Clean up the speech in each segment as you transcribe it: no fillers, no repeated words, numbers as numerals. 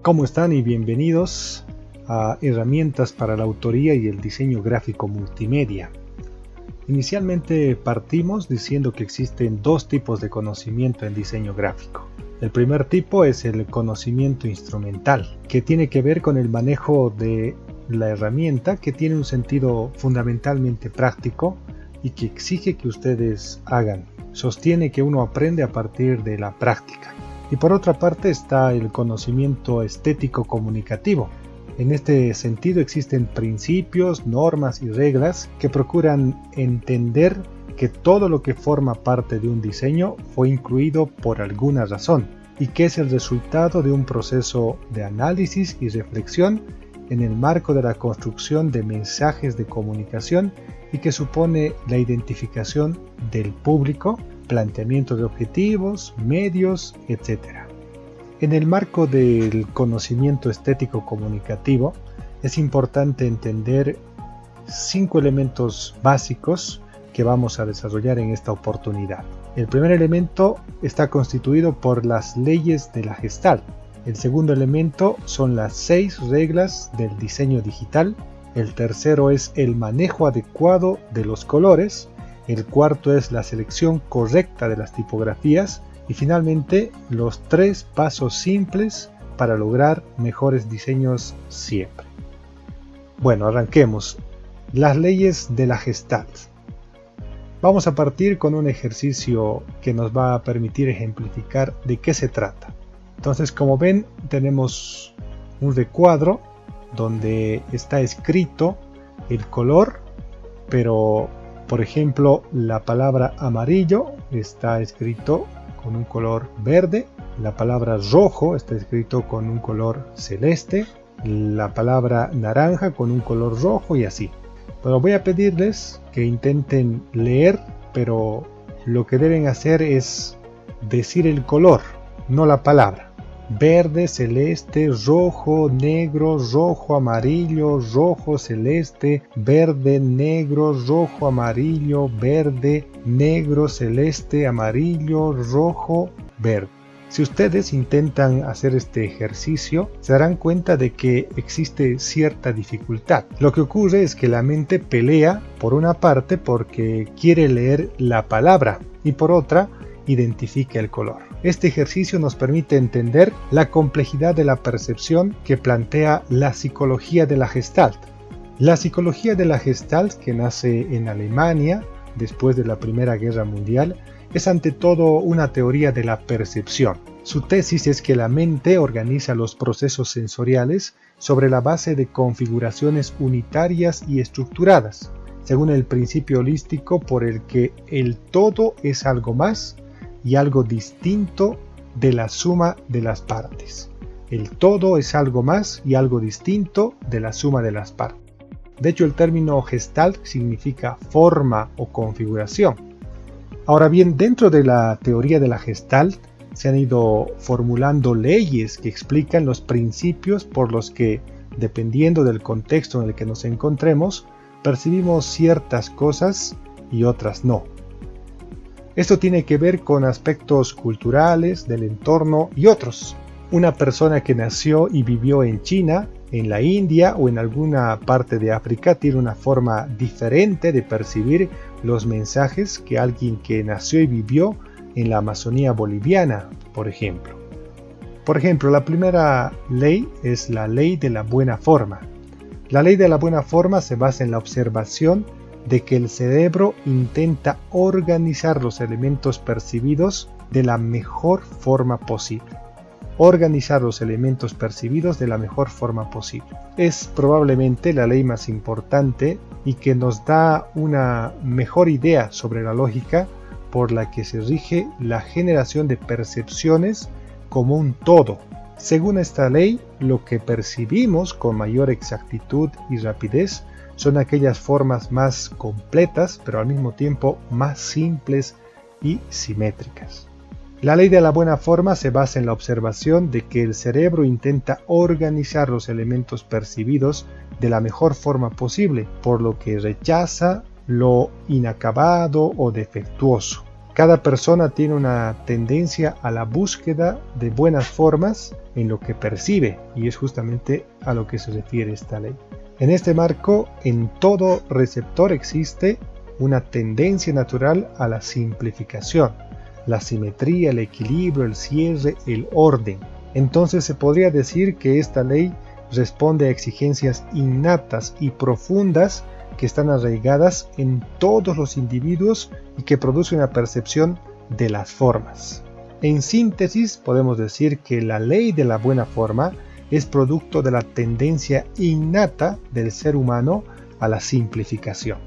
¿Cómo están y bienvenidos a Herramientas para la autoría y el diseño gráfico multimedia? Inicialmente partimos diciendo que existen dos tipos de conocimiento en diseño gráfico. El primer tipo es el conocimiento instrumental, que tiene que ver con el manejo de la herramienta, que tiene un sentido fundamentalmente práctico y que exige que ustedes hagan. Sostiene que uno aprende a partir de la práctica. Y por otra parte está el conocimiento estético comunicativo. En este sentido existen principios, normas y reglas que procuran entender que todo lo que forma parte de un diseño fue incluido por alguna razón y que es el resultado de un proceso de análisis y reflexión en el marco de la construcción de mensajes de comunicación y que supone la identificación del público, planteamiento de objetivos, medios, etc. En el marco del conocimiento estético comunicativo es importante entender 5 elementos básicos que vamos a desarrollar en esta oportunidad. El primer elemento está constituido por las leyes de la Gestalt. El segundo elemento son las 6 reglas del diseño digital. El tercero es el manejo adecuado de los colores. El cuarto es la selección correcta de las tipografías y finalmente los 3 pasos simples para lograr mejores diseños siempre. Bueno, arranquemos. Las leyes de la Gestalt. Vamos a partir con un ejercicio que nos va a permitir ejemplificar de qué se trata. Entonces, como ven, tenemos un recuadro donde está escrito el color, pero por ejemplo, la palabra amarillo está escrito con un color verde, la palabra rojo está escrito con un color celeste, la palabra naranja con un color rojo y así. Pero voy a pedirles que intenten leer, pero lo que deben hacer es decir el color, no la palabra. Verde, celeste, rojo, negro, rojo, amarillo, rojo, celeste, verde, negro, rojo, amarillo, verde, negro, celeste, amarillo, rojo, verde. Si ustedes intentan hacer este ejercicio, se darán cuenta de que existe cierta dificultad. Lo que ocurre es que la mente pelea, por una parte, porque quiere leer la palabra y por otra, identifica el color. Este ejercicio nos permite entender la complejidad de la percepción que plantea la psicología de la Gestalt. La psicología de la Gestalt, que nace en Alemania después de la Primera Guerra Mundial, es ante todo una teoría de la percepción. Su tesis es que la mente organiza los procesos sensoriales sobre la base de configuraciones unitarias y estructuradas, según el principio holístico por el que el todo es algo más y algo distinto de la suma de las partes. El todo es algo más y algo distinto de la suma de las partes. De hecho, el término Gestalt significa forma o configuración. Ahora bien, dentro de la teoría de la Gestalt se han ido formulando leyes que explican los principios por los que, dependiendo del contexto en el que nos encontremos, percibimos ciertas cosas y otras no. Esto tiene que ver con aspectos culturales, del entorno y otros. Una persona que nació y vivió en China, en la India o en alguna parte de África tiene una forma diferente de percibir los mensajes que alguien que nació y vivió en la Amazonía boliviana, por ejemplo. Por ejemplo, la primera ley es la ley de la buena forma. La ley de la buena forma se basa en la observación de que el cerebro intenta organizar los elementos percibidos de la mejor forma posible. Organizar los elementos percibidos de la mejor forma posible. Es probablemente la ley más importante y que nos da una mejor idea sobre la lógica por la que se rige la generación de percepciones como un todo. Según esta ley, lo que percibimos con mayor exactitud y rapidez son aquellas formas más completas, pero al mismo tiempo más simples y simétricas. La ley de la buena forma se basa en la observación de que el cerebro intenta organizar los elementos percibidos de la mejor forma posible, por lo que rechaza lo inacabado o defectuoso. Cada persona tiene una tendencia a la búsqueda de buenas formas en lo que percibe, y es justamente a lo que se refiere esta ley. En este marco, en todo receptor existe una tendencia natural a la simplificación, la simetría, el equilibrio, el cierre, el orden. Entonces se podría decir que esta ley responde a exigencias innatas y profundas que están arraigadas en todos los individuos y que produce una percepción de las formas. En síntesis, podemos decir que la ley de la buena forma es producto de la tendencia innata del ser humano a la simplificación.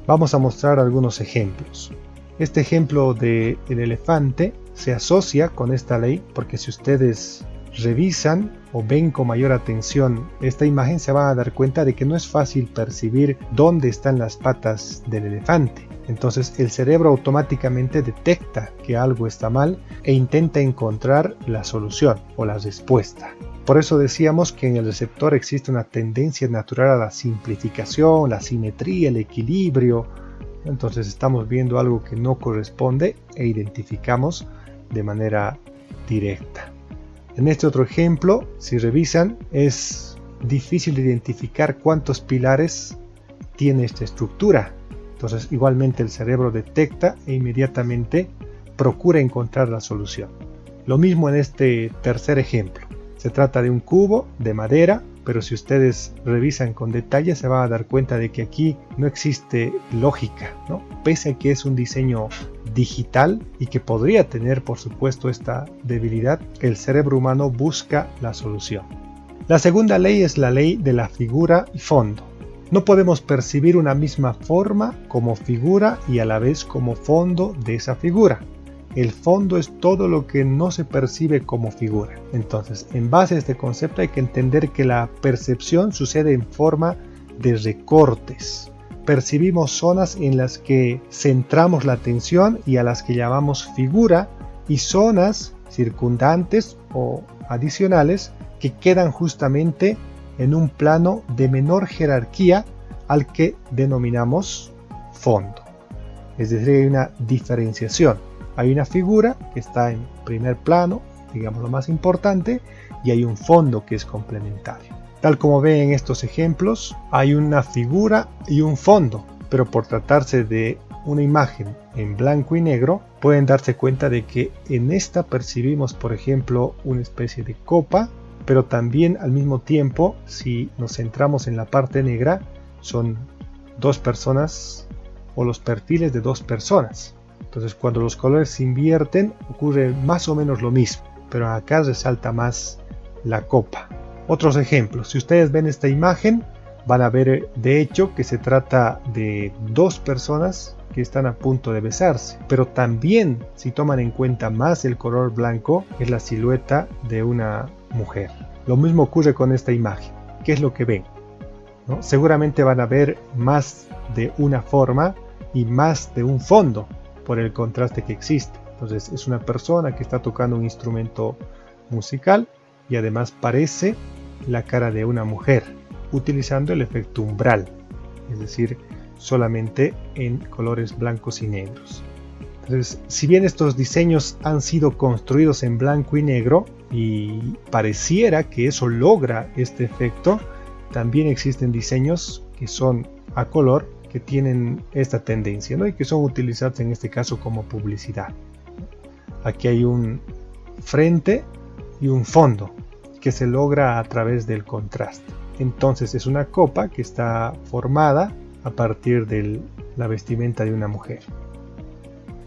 Vamos a mostrar algunos ejemplos. Este ejemplo del elefante se asocia con esta ley porque si ustedes revisan o ven con mayor atención esta imagen, se van a dar cuenta de que no es fácil percibir dónde están las patas del elefante. Entonces el cerebro automáticamente detecta que algo está mal e intenta encontrar la solución o la respuesta. Por eso decíamos que en el receptor existe una tendencia natural a la simplificación, la simetría, el equilibrio. Entonces estamos viendo algo que no corresponde e identificamos de manera directa. En este otro ejemplo, si revisan, es difícil identificar cuántos pilares tiene esta estructura. Entonces igualmente el cerebro detecta e inmediatamente procura encontrar la solución. Lo mismo en este tercer ejemplo. Se trata de un cubo de madera, pero si ustedes revisan con detalle se van a dar cuenta de que aquí no existe lógica, ¿no? Pese a que es un diseño digital y que podría tener por supuesto esta debilidad, el cerebro humano busca la solución. La segunda ley es la ley de la figura y fondo. No podemos percibir una misma forma como figura y a la vez como fondo de esa figura. El fondo es todo lo que no se percibe como figura. Entonces, en base a este concepto hay que entender que la percepción sucede en forma de recortes. Percibimos zonas en las que centramos la atención y a las que llamamos figura, y zonas circundantes o adicionales que quedan justamente en un plano de menor jerarquía al que denominamos fondo. Es decir, hay una diferenciación. Hay una figura que está en primer plano, digamos lo más importante, y hay un fondo que es complementario. Tal como ven en estos ejemplos, hay una figura y un fondo, pero por tratarse de una imagen en blanco y negro, pueden darse cuenta de que en esta percibimos, por ejemplo, una especie de copa, pero también al mismo tiempo, si nos centramos en la parte negra, son dos personas o los perfiles de dos personas. Entonces cuando los colores se invierten ocurre más o menos lo mismo, pero acá resalta más la copa. Otros ejemplos, si ustedes ven esta imagen van a ver de hecho que se trata de dos personas que están a punto de besarse, pero también si toman en cuenta más el color blanco es la silueta de una mujer. Lo mismo ocurre con esta imagen. ¿Qué es lo que ven? ¿No? Seguramente van a ver más de una forma y más de un fondo por el contraste que existe. Entonces es una persona que está tocando un instrumento musical y además parece la cara de una mujer utilizando el efecto umbral, es decir, solamente en colores blancos y negros. Entonces, si bien estos diseños han sido construidos en blanco y negro y pareciera que eso logra este efecto, también existen diseños que son a color que tienen esta tendencia, ¿no? Y que son utilizados en este caso como publicidad. Aquí hay un frente y un fondo que se logra a través del contraste. Entonces es una copa que está formada a partir de la vestimenta de una mujer.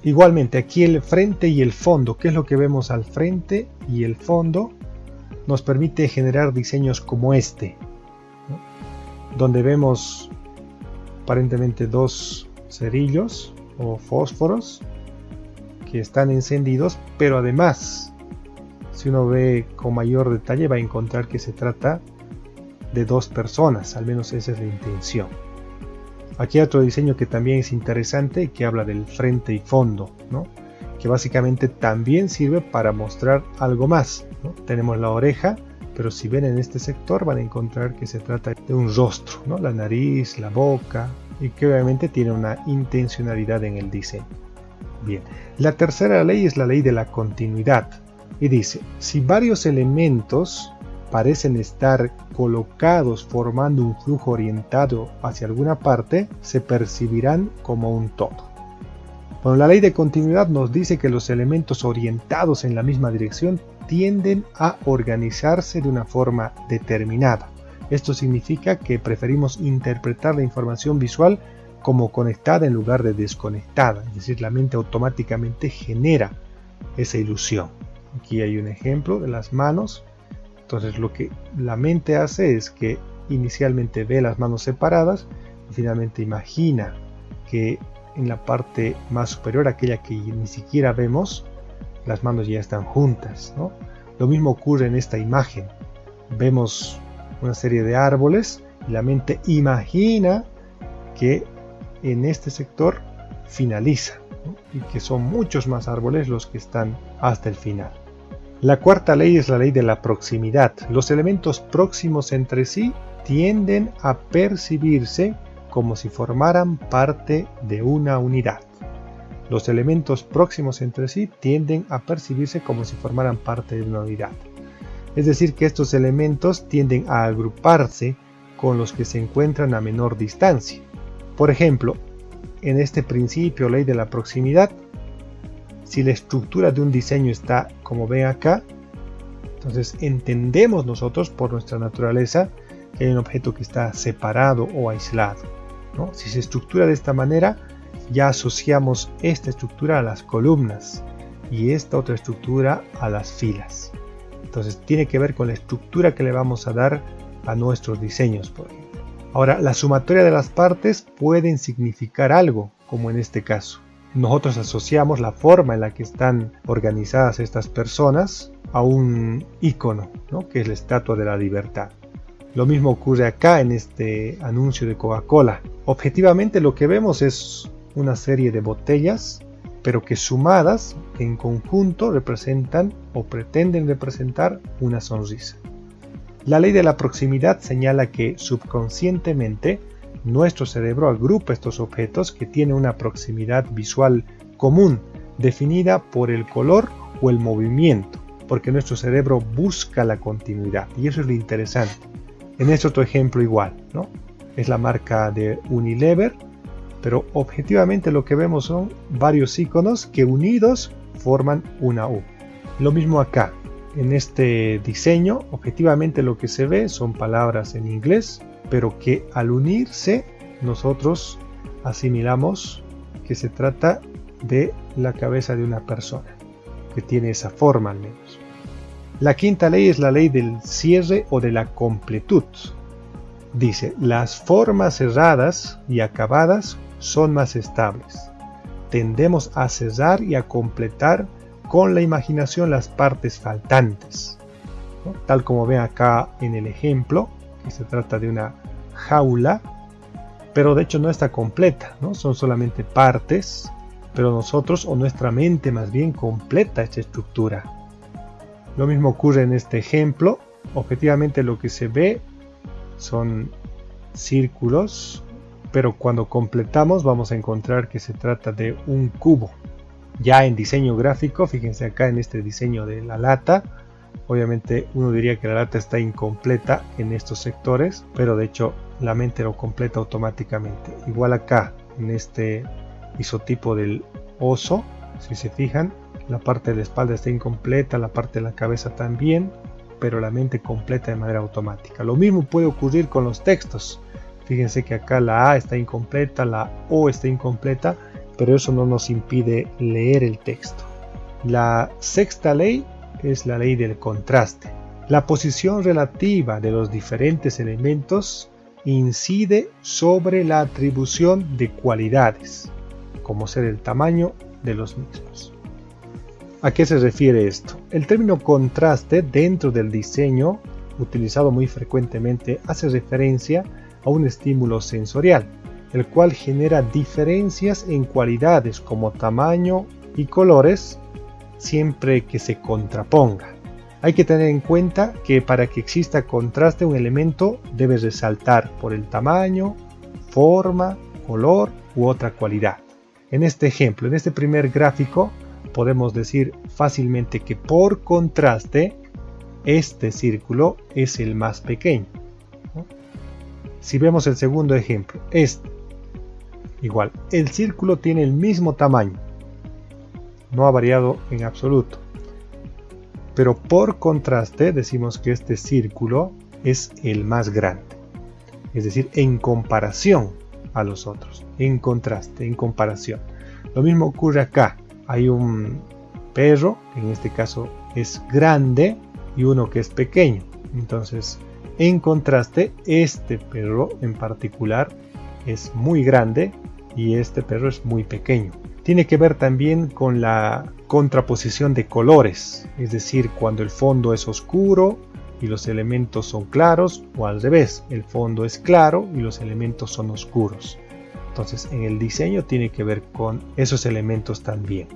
Igualmente aquí el frente y el fondo, ¿qué es lo que vemos al frente y el fondo? Nos permite generar diseños como este, ¿no? Donde vemos aparentemente dos cerillos o fósforos que están encendidos, pero además si uno ve con mayor detalle va a encontrar que se trata de dos personas, al menos esa es la intención. Aquí hay otro diseño que también es interesante, que habla del frente y fondo, ¿no? Que básicamente también sirve para mostrar algo más, ¿no? Tenemos la oreja, pero si ven en este sector van a encontrar que se trata de un rostro, ¿no? La nariz, la boca, y que obviamente tiene una intencionalidad en el diseño. Bien, la tercera ley es la ley de la continuidad y dice, si varios elementos parecen estar colocados formando un flujo orientado hacia alguna parte, se percibirán como un todo. Bueno, la ley de continuidad nos dice que los elementos orientados en la misma dirección tienden a organizarse de una forma determinada. Esto significa que preferimos interpretar la información visual como conectada en lugar de desconectada, es decir, la mente automáticamente genera esa ilusión. Aquí hay un ejemplo de las manos. Entonces lo que la mente hace es que inicialmente ve las manos separadas y finalmente imagina que en la parte más superior, aquella que ni siquiera vemos, las manos ya están juntas, ¿no? Lo mismo ocurre en esta imagen. Vemos una serie de árboles y la mente imagina que en este sector finaliza, ¿no? Y que son muchos más árboles los que están hasta el final. La cuarta ley es la ley de la proximidad. Los elementos próximos entre sí tienden a percibirse como si formaran parte de una unidad. Los elementos próximos entre sí tienden a percibirse como si formaran parte de una unidad. Es decir, que estos elementos tienden a agruparse con los que se encuentran a menor distancia. Por ejemplo, en este principio, ley de la proximidad, si la estructura de un diseño está como ven acá, entonces entendemos nosotros por nuestra naturaleza que hay un objeto que está separado o aislado, ¿no? Si se estructura de esta manera, ya asociamos esta estructura a las columnas y esta otra estructura a las filas. Entonces tiene que ver con la estructura que le vamos a dar a nuestros diseños, por ejemplo. Ahora, la sumatoria de las partes pueden significar algo, como en este caso. Nosotros asociamos la forma en la que están organizadas estas personas a un icono, ¿no? Que es la Estatua de la Libertad. Lo mismo ocurre acá en este anuncio de Coca-Cola. Objetivamente lo que vemos es una serie de botellas, pero que sumadas en conjunto representan o pretenden representar una sonrisa. La ley de la proximidad señala que subconscientemente nuestro cerebro agrupa estos objetos que tienen una proximidad visual común, definida por el color o el movimiento, porque nuestro cerebro busca la continuidad, y eso es lo interesante. En este otro ejemplo igual, ¿no? Es la marca de Unilever, pero objetivamente lo que vemos son varios iconos que unidos forman una U. Lo mismo acá, en este diseño, objetivamente lo que se ve son palabras en inglés, pero que al unirse nosotros asimilamos que se trata de la cabeza de una persona, que tiene esa forma al menos. La quinta ley es la ley del cierre o de la completud. Dice, las formas cerradas y acabadas son más estables. Tendemos a cerrar y a completar con la imaginación las partes faltantes, ¿no? Tal como ven acá en el ejemplo, que se trata de una jaula, pero de hecho no está completa, ¿no? Son solamente partes, pero nosotros o nuestra mente más bien completa esta estructura. Lo mismo ocurre en este ejemplo. Objetivamente lo que se ve son círculos, pero cuando completamos vamos a encontrar que se trata de un cubo. Ya en diseño gráfico, fíjense acá en este diseño de la lata, obviamente uno diría que la lata está incompleta en estos sectores, pero de hecho la mente lo completa automáticamente. Igual acá en este isotipo del oso, si se fijan, la parte de la espalda está incompleta, la parte de la cabeza también, pero la mente completa de manera automática. Lo mismo puede ocurrir con los textos. Fíjense que acá la A está incompleta, la O está incompleta, pero eso no nos impide leer el texto. La sexta ley es la ley del contraste. La posición relativa de los diferentes elementos incide sobre la atribución de cualidades, como ser el tamaño de los mismos. ¿A qué se refiere esto? El término contraste dentro del diseño, utilizado muy frecuentemente, hace referencia a un estímulo sensorial, el cual genera diferencias en cualidades como tamaño y colores, siempre que se contraponga. Hay que tener en cuenta que para que exista contraste un elemento debe resaltar por el tamaño, forma, color u otra cualidad. En este ejemplo, en este primer gráfico, podemos decir fácilmente que por contraste, este círculo es el más pequeño, ¿no? Si vemos el segundo ejemplo, igual, el círculo tiene el mismo tamaño, no ha variado en absoluto, pero por contraste decimos que este círculo es el más grande, es decir, en comparación a los otros, en contraste, en comparación. Lo mismo ocurre acá, hay un perro, en este caso es grande, y uno que es pequeño. Entonces, en contraste, este perro en particular es muy grande y este perro es muy pequeño. Tiene que ver también con la contraposición de colores, es decir, cuando el fondo es oscuro y los elementos son claros, o al revés, el fondo es claro y los elementos son oscuros. Entonces, en el diseño tiene que ver con esos elementos también.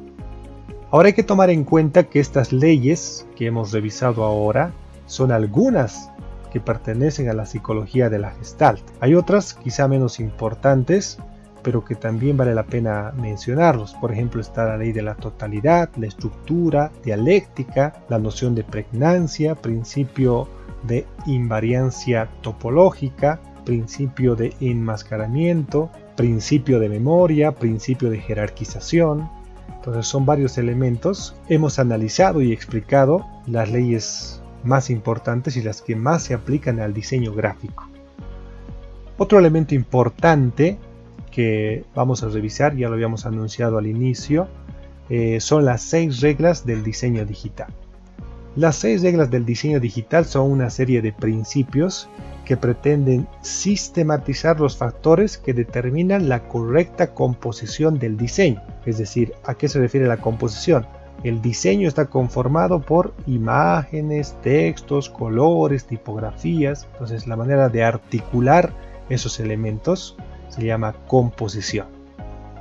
Ahora hay que tomar en cuenta que estas leyes que hemos revisado ahora son algunas que pertenecen a la psicología de la Gestalt. Hay otras quizá menos importantes, pero que también vale la pena mencionarlos. Por ejemplo, está la ley de la totalidad, la estructura, dialéctica, la noción de pregnancia, principio de invariancia topológica, principio de enmascaramiento, principio de memoria, principio de jerarquización. Entonces son varios elementos. Hemos analizado y explicado las leyes más importantes y las que más se aplican al diseño gráfico. Otro elemento importante que vamos a revisar, ya lo habíamos anunciado al inicio, son las 6 reglas del diseño digital. Las 6 reglas del diseño digital son una serie de principios que pretenden sistematizar los factores que determinan la correcta composición del diseño. Es decir, ¿a qué se refiere la composición? El diseño está conformado por imágenes, textos, colores, tipografías. Entonces, la manera de articular esos elementos se llama composición.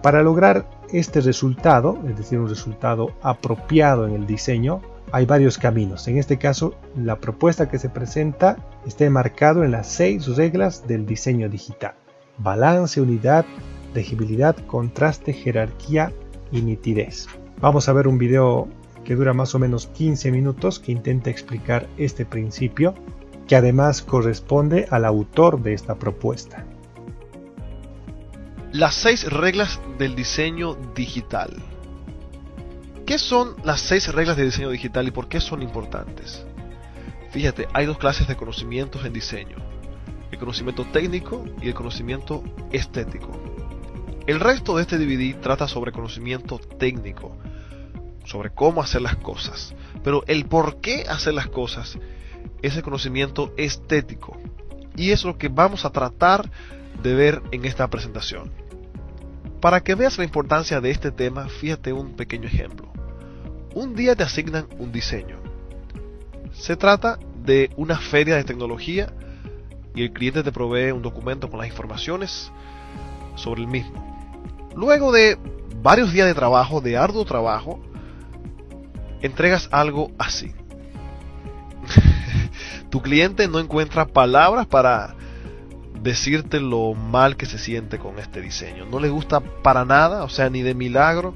Para lograr este resultado, es decir, un resultado apropiado en el diseño, hay varios caminos. En este caso, la propuesta que se presenta está enmarcado en las 6 reglas del diseño digital: balance, unidad, legibilidad, contraste, jerarquía y nitidez. Vamos a ver un video que dura más o menos 15 minutos que intenta explicar este principio, que además corresponde al autor de esta propuesta. Las 6 reglas del diseño digital. ¿Qué son las 6 reglas de diseño digital y por qué son importantes? Fíjate, hay 2 clases de conocimientos en diseño: el conocimiento técnico y el conocimiento estético. El resto de este DVD trata sobre conocimiento técnico, sobre cómo hacer las cosas, pero el por qué hacer las cosas es el conocimiento estético, y es lo que vamos a tratar de ver en esta presentación. Para que veas la importancia de este tema, fíjate un pequeño ejemplo. Un día te asignan un diseño. Se trata de una feria de tecnología y el cliente te provee un documento con las informaciones sobre el mismo. Luego de varios días de trabajo, de arduo trabajo, entregas algo así. Tu cliente no encuentra palabras para decirte lo mal que se siente con este diseño. No le gusta para nada, o sea, ni de milagro.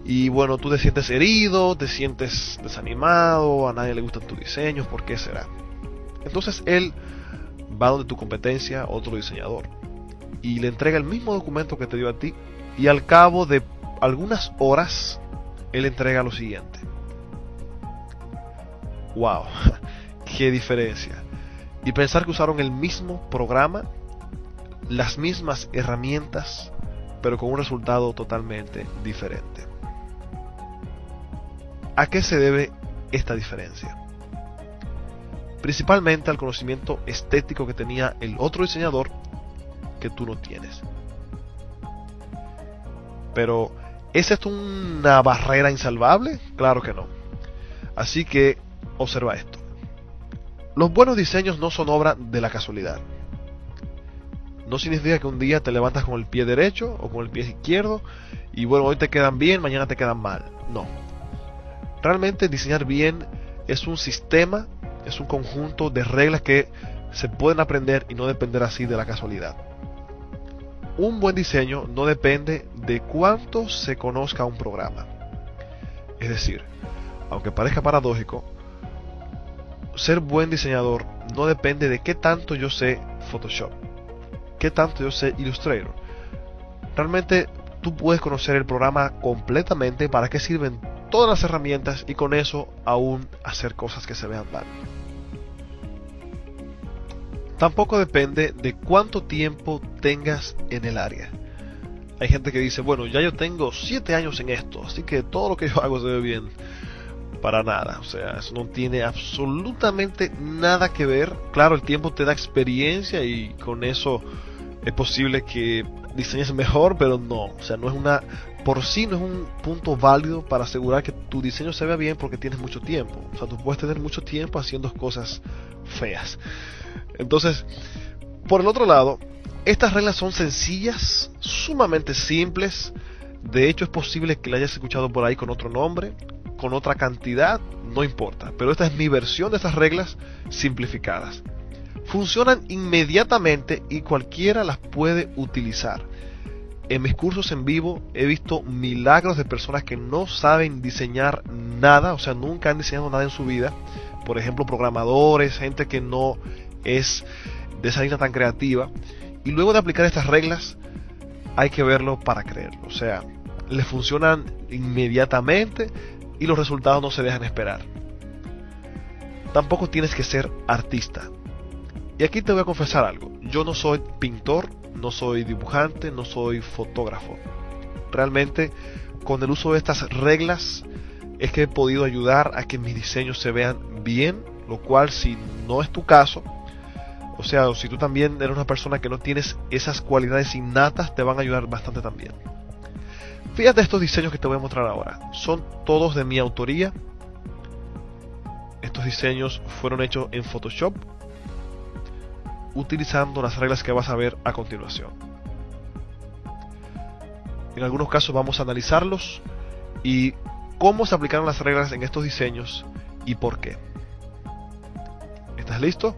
Y bueno, tú te sientes herido, te sientes desanimado, a nadie le gustan tus diseños, ¿por qué será? Entonces él va donde tu competencia, otro diseñador, y le entrega el mismo documento que te dio a ti, y al cabo de algunas horas, él entrega lo siguiente. ¡Wow! ¡Qué diferencia! Y pensar que usaron el mismo programa, las mismas herramientas, pero con un resultado totalmente diferente. ¿A qué se debe esta diferencia? Principalmente al conocimiento estético que tenía el otro diseñador que tú no tienes. Pero, ¿es esto una barrera insalvable? Claro que no. Así que, observa esto. Los buenos diseños no son obra de la casualidad. No significa que un día te levantas con el pie derecho o con el pie izquierdo y bueno, hoy te quedan bien, mañana te quedan mal. No. Realmente diseñar bien es un sistema, es un conjunto de reglas que se pueden aprender y no depender así de la casualidad. un buen diseño no depende de cuánto se conozca un programa. Es decir, aunque parezca paradójico, ser buen diseñador no depende de qué tanto yo sé Photoshop, qué tanto yo sé Illustrator. Realmente tú puedes conocer el programa completamente, para qué sirven todas las herramientas, y con eso aún hacer cosas que se vean mal. Tampoco depende de cuánto tiempo tengas en el área. Hay gente que dice, bueno, ya yo tengo 7 años en esto, así que todo lo que yo hago se ve bien. Para nada, o sea, eso no tiene absolutamente nada que ver. Claro, el tiempo te da experiencia y con eso es posible que diseñes mejor, pero no, o sea, no es una, por sí no es un punto válido para asegurar que tu diseño se vea bien porque tienes mucho tiempo. O sea, tú puedes tener mucho tiempo haciendo cosas feas. Entonces, por el otro lado, estas reglas son sencillas, sumamente simples. De hecho, es posible que la hayas escuchado por ahí con otro nombre, con otra cantidad, no importa. Pero esta es mi versión de estas reglas simplificadas. Funcionan inmediatamente y cualquiera las puede utilizar. En mis cursos en vivo he visto milagros de personas que no saben diseñar nada, o sea, nunca han diseñado nada en su vida. Por ejemplo, programadores, gente que no es de esa línea tan creativa. Y luego de aplicar estas reglas, hay que verlo para creerlo. O sea, les funcionan inmediatamente y los resultados no se dejan esperar. Tampoco tienes que ser artista. Y aquí te voy a confesar algo. Yo no soy pintor, no soy dibujante, no soy fotógrafo. Realmente, con el uso de estas reglas es que he podido ayudar a que mis diseños se vean bien, lo cual, si no es tu caso, o sea, o si tú también eres una persona que no tienes esas cualidades innatas, te van a ayudar bastante también. Fíjate estos diseños que te voy a mostrar ahora. Son todos de mi autoría. Estos diseños fueron hechos en Photoshop, utilizando las reglas que vas a ver a continuación. En algunos casos vamos a analizarlos y cómo se aplicaron las reglas en estos diseños y por qué. ¿Estás listo?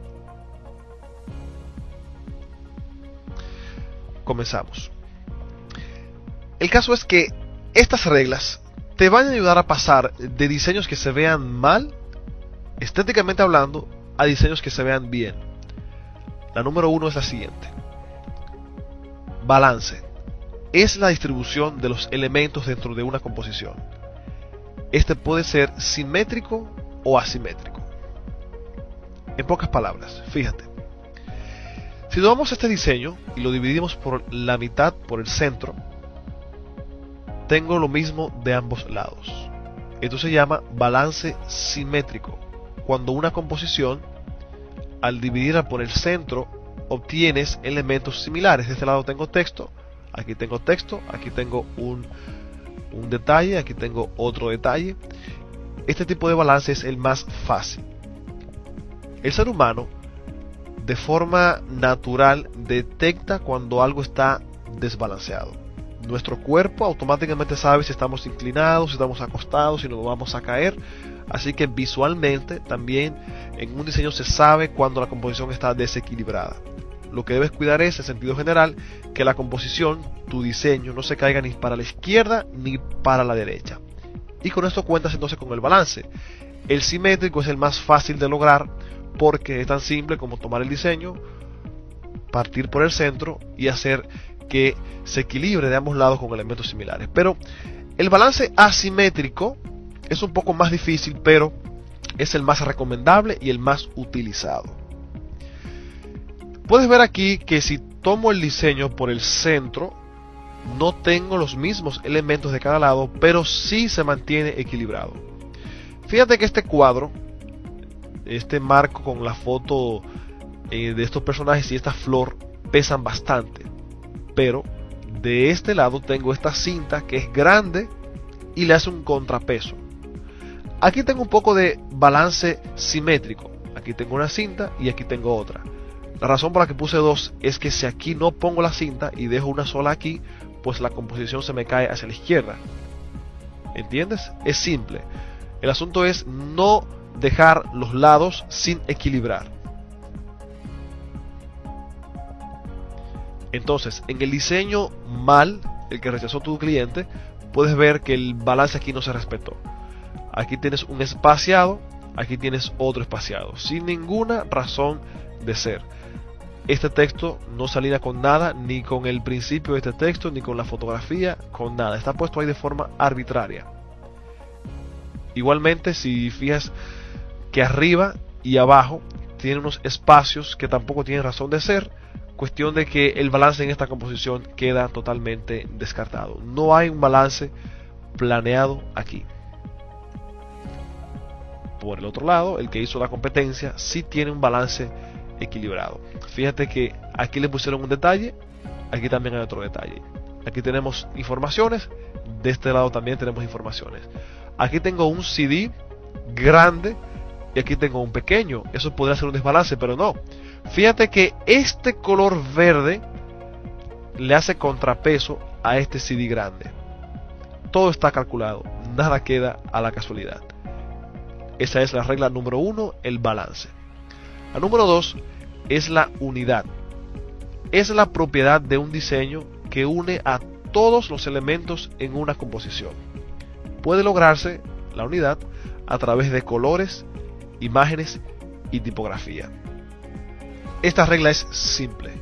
Comenzamos. El caso es que estas reglas te van a ayudar a pasar de diseños que se vean mal, estéticamente hablando, a diseños que se vean bien. La número 1 es la siguiente. Balance. Es la distribución de los elementos dentro de una composición. Este puede ser simétrico o asimétrico. En pocas palabras, fíjate. Si tomamos este diseño y lo dividimos por la mitad, por el centro, tengo lo mismo de ambos lados. Esto se llama balance simétrico. Cuando una composición, al dividirla por el centro, obtienes elementos similares. De este lado tengo texto, aquí tengo un detalle, aquí tengo otro detalle. Este tipo de balance es el más fácil. El ser humano, de forma natural, detecta cuando algo está desbalanceado. Nuestro cuerpo automáticamente sabe si estamos inclinados, si estamos acostados, si nos vamos a caer. Así que visualmente también en un diseño se sabe cuando la composición está desequilibrada. Lo que debes cuidar es, en sentido general, que la composición, tu diseño, no se caiga ni para la izquierda ni para la derecha. Y con esto cuentas entonces con el balance. El simétrico es el más fácil de lograr porque es tan simple como tomar el diseño, partir por el centro y hacer que se equilibre de ambos lados con elementos similares. Pero el balance asimétrico es un poco más difícil, pero es el más recomendable y el más utilizado. Puedes ver aquí que si tomo el diseño por el centro, no tengo los mismos elementos de cada lado, pero sí se mantiene equilibrado. Fíjate que este cuadro, este marco con la foto de estos personajes y esta flor pesan bastante. Pero de este lado tengo esta cinta que es grande y le hace un contrapeso. Aquí tengo un poco de balance simétrico. Aquí tengo una cinta y aquí tengo otra. La razón por la que puse dos es que si aquí no pongo la cinta y dejo una sola aquí, pues la composición se me cae hacia la izquierda. ¿Entiendes? Es simple. El asunto es no dejar los lados sin equilibrar. Entonces, en el diseño mal, el que rechazó tu cliente, puedes ver que el balance aquí no se respetó. Aquí tienes un espaciado, aquí tienes otro espaciado, sin ninguna razón de ser. Este texto no se alinea con nada, ni con el principio de este texto, ni con la fotografía, con nada. Está puesto ahí de forma arbitraria. Igualmente, si fijas que arriba y abajo tiene unos espacios que tampoco tienen razón de ser, cuestión de que el balance en esta composición queda totalmente descartado. No hay un balance planeado aquí. Por el otro lado, el que hizo la competencia sí tiene un balance equilibrado. Fíjate que aquí le pusieron un detalle, aquí también hay otro detalle. Aquí tenemos informaciones, de este lado también tenemos informaciones. Aquí tengo un CD grande y aquí tengo un pequeño. Eso podría ser un desbalance, pero no. Fíjate que este color verde le hace contrapeso a este CD grande. Todo está calculado, nada queda a la casualidad. Esa es la regla número 1, el balance. La número 2 es la unidad. Es la propiedad de un diseño que une a todos los elementos en una composición. Puede lograrse la unidad a través de colores, imágenes y tipografía. Esta regla es simple.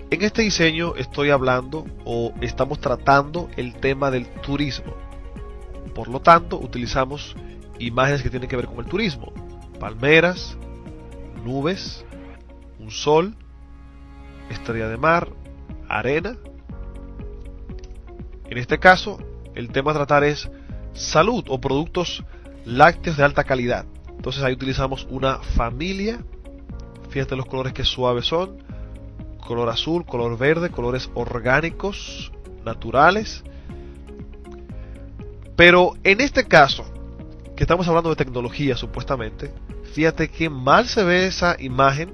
En este diseño estoy hablando o estamos tratando el tema del turismo. Por lo tanto, utilizamos imágenes que tienen que ver con el turismo. Palmeras, nubes, un sol, estrella de mar, arena. En este caso, el tema a tratar es salud o productos lácteos de alta calidad. Entonces ahí utilizamos una familia. Fíjate los colores que suaves son. Color azul, color verde, colores orgánicos, naturales. Pero en este caso, que estamos hablando de tecnología supuestamente, fíjate que mal se ve esa imagen,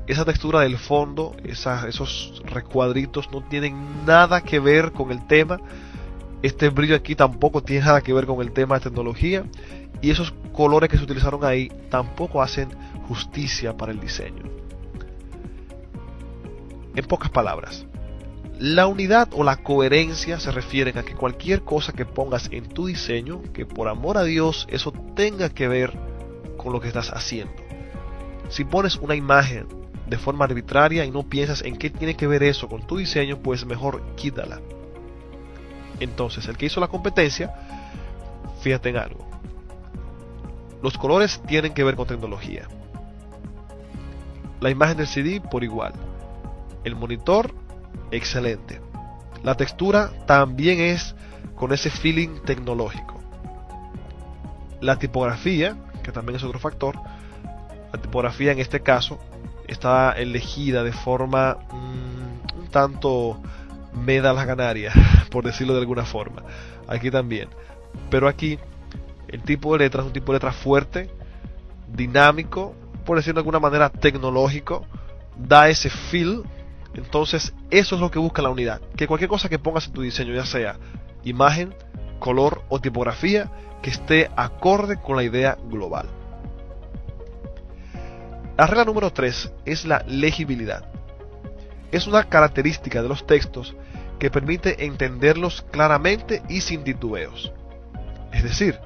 esa textura del fondo, esos recuadritos no tienen nada que ver con el tema. Este brillo aquí tampoco tiene nada que ver con el tema de tecnología. Y esos colores que se utilizaron ahí tampoco hacen justicia para el diseño. En pocas palabras, la unidad o la coherencia se refieren a que cualquier cosa que pongas en tu diseño, que por amor a Dios eso tenga que ver con lo que estás haciendo. Si pones una imagen de forma arbitraria y no piensas en qué tiene que ver eso con tu diseño, pues mejor quítala. Entonces, el que hizo la competencia, fíjate en algo. Los colores tienen que ver con tecnología. La imagen del CD por igual. El monitor, excelente. La textura también es con ese feeling tecnológico. La tipografía, que también es otro factor. La tipografía en este caso está elegida de forma un tanto me da las Canarias, por decirlo de alguna forma. Aquí también. Pero aquí el tipo de letra es un tipo de letra fuerte, dinámico, por decirlo de alguna manera tecnológico, da ese feel. Entonces eso es lo que busca la unidad, que cualquier cosa que pongas en tu diseño, ya sea imagen, color o tipografía, que esté acorde con la idea global. La regla número 3 es la legibilidad. Es una característica de los textos que permite entenderlos claramente y sin titubeos. Es decir,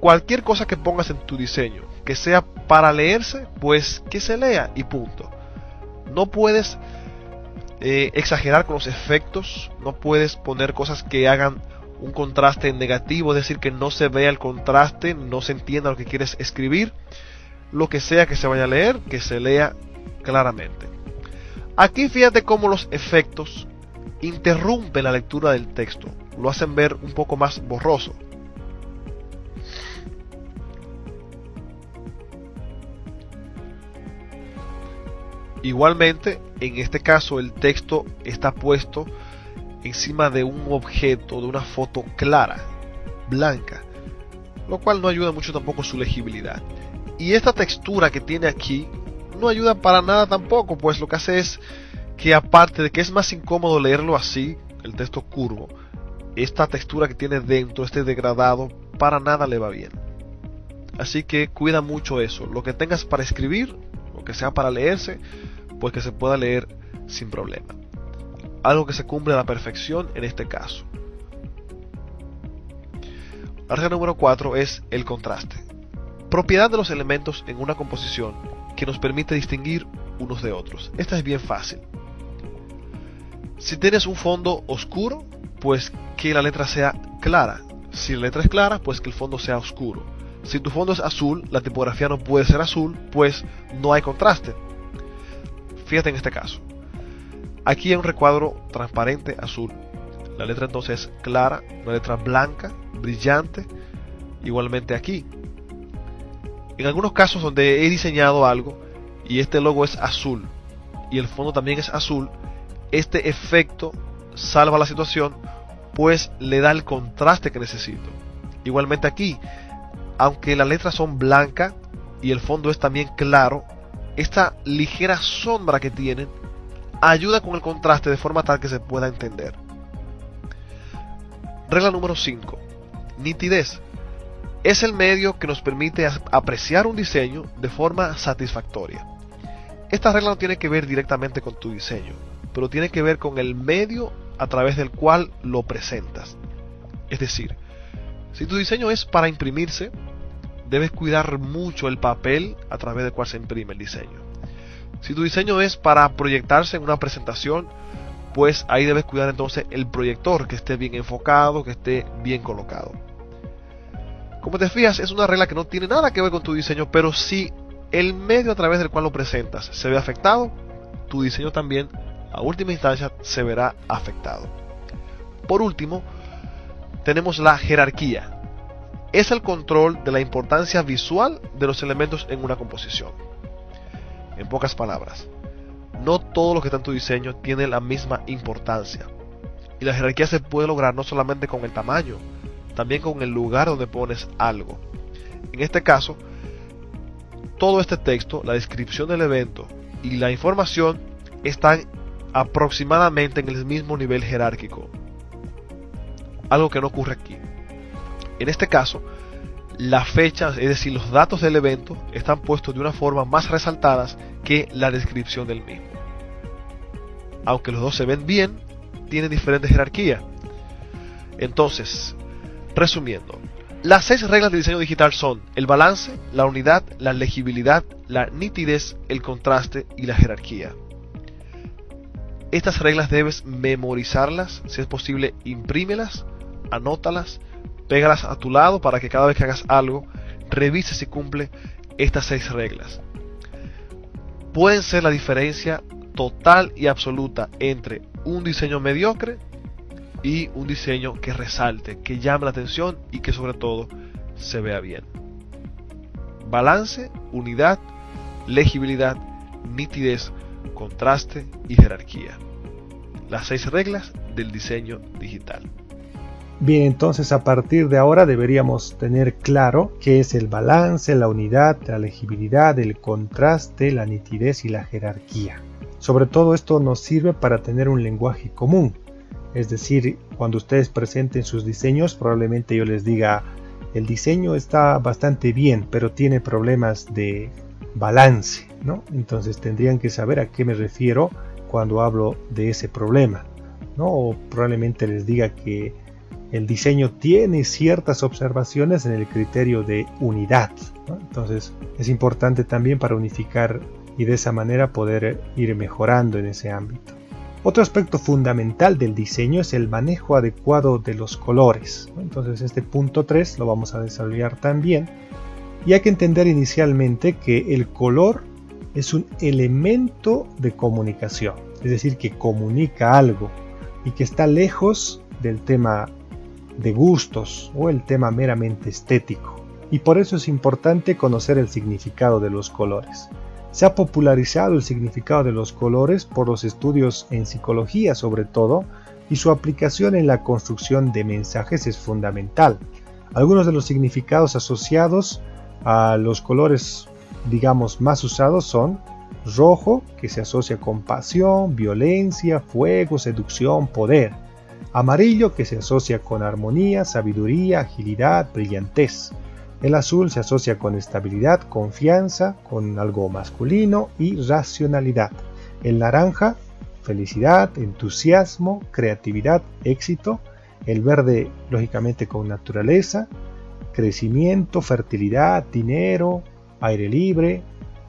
cualquier cosa que pongas en tu diseño que sea para leerse, pues que se lea y punto. No puedes exagerar con los efectos, no puedes poner cosas que hagan un contraste negativo, es decir, que no se vea el contraste, no se entienda lo que quieres escribir. Lo que sea que se vaya a leer, que se lea claramente. Aquí fíjate cómo los efectos interrumpen la lectura del texto, lo hacen ver un poco más borroso. Igualmente, en este caso el texto está puesto encima de un objeto, de una foto clara, blanca, lo cual no ayuda mucho tampoco su legibilidad. Y esta textura que tiene aquí no ayuda para nada tampoco, pues lo que hace es que, aparte de que es más incómodo leerlo así, el texto curvo, esta textura que tiene dentro, este degradado, para nada le va bien. Así que cuida mucho eso, lo que tengas para escribir, lo que sea para leerse, pues que se pueda leer sin problema. Algo que se cumple a la perfección en este caso. La regla número 4 es el contraste. Propiedad de los elementos en una composición que nos permite distinguir unos de otros. Esta es bien fácil. Si tienes un fondo oscuro, pues que la letra sea clara. Si la letra es clara, pues que el fondo sea oscuro. Si tu fondo es azul, la tipografía no puede ser azul, pues no hay contraste. Fíjate en este caso. Aquí hay un recuadro transparente azul. La letra entonces es clara, una letra blanca, brillante. Igualmente aquí. En algunos casos donde he diseñado algo y este logo es azul y el fondo también es azul, este efecto salva la situación, pues le da el contraste que necesito. Igualmente aquí, aunque las letras son blancas y el fondo es también claro, esta ligera sombra que tienen ayuda con el contraste de forma tal que se pueda entender. Regla número 5. Nitidez. Es el medio que nos permite apreciar un diseño de forma satisfactoria. Esta regla no tiene que ver directamente con tu diseño, pero tiene que ver con el medio a través del cual lo presentas. Es decir, si tu diseño es para imprimirse, debes cuidar mucho el papel a través del cual se imprime el diseño. Si tu diseño es para proyectarse en una presentación, pues ahí debes cuidar entonces el proyector, que esté bien enfocado, que esté bien colocado. Como te fijas, es una regla que no tiene nada que ver con tu diseño, pero si el medio a través del cual lo presentas se ve afectado, tu diseño también, a última instancia, se verá afectado. Por último, tenemos la jerarquía. Es el control de la importancia visual de los elementos en una composición. En pocas palabras, no todo lo que está en tu diseño tiene la misma importancia. Y la jerarquía se puede lograr no solamente con el tamaño, también con el lugar donde pones algo. En este caso, todo este texto, la descripción del evento y la información están aproximadamente en el mismo nivel jerárquico. Algo que no ocurre aquí. En este caso, la fecha, es decir, los datos del evento, están puestos de una forma más resaltadas que la descripción del mismo. Aunque los dos se ven bien, tienen diferente jerarquía. Entonces, resumiendo, las 6 reglas de diseño digital son el balance, la unidad, la legibilidad, la nitidez, el contraste y la jerarquía. Estas reglas debes memorizarlas, si es posible imprímelas, anótalas, pégalas a tu lado para que cada vez que hagas algo, revises si cumple estas 6 reglas. Pueden ser la diferencia total y absoluta entre un diseño mediocre y un diseño que resalte, que llame la atención y que sobre todo se vea bien. Balance, unidad, legibilidad, nitidez, contraste y jerarquía. Las 6 reglas del diseño digital. Bien, entonces a partir de ahora deberíamos tener claro qué es el balance, la unidad, la legibilidad, el contraste, la nitidez y la jerarquía. Sobre todo esto nos sirve para tener un lenguaje común. Es decir, cuando ustedes presenten sus diseños, probablemente yo les diga, el diseño está bastante bien, pero tiene problemas de balance, ¿no? Entonces tendrían que saber a qué me refiero cuando hablo de ese problema, ¿no? O probablemente les diga que el diseño tiene ciertas observaciones en el criterio de unidad, ¿no? Entonces es importante también para unificar y de esa manera poder ir mejorando en ese ámbito. Otro aspecto fundamental del diseño es el manejo adecuado de los colores, ¿no? Entonces este punto 3 lo vamos a desarrollar también. Y hay que entender inicialmente que el color es un elemento de comunicación, es decir, que comunica algo y que está lejos del tema de gustos o el tema meramente estético. Y por eso es importante conocer el significado de los colores. Se ha popularizado el significado de los colores por los estudios en psicología sobre todo, y su aplicación en la construcción de mensajes es fundamental. Algunos de los significados asociados a los colores, digamos, más usados son rojo, que se asocia con pasión, violencia, fuego, seducción, poder. Amarillo, que se asocia con armonía, sabiduría, agilidad, brillantez. El azul se asocia con estabilidad, confianza, con algo masculino y racionalidad. El naranja felicidad, entusiasmo, creatividad, éxito. El verde, lógicamente, con naturaleza, crecimiento, fertilidad, dinero, aire libre.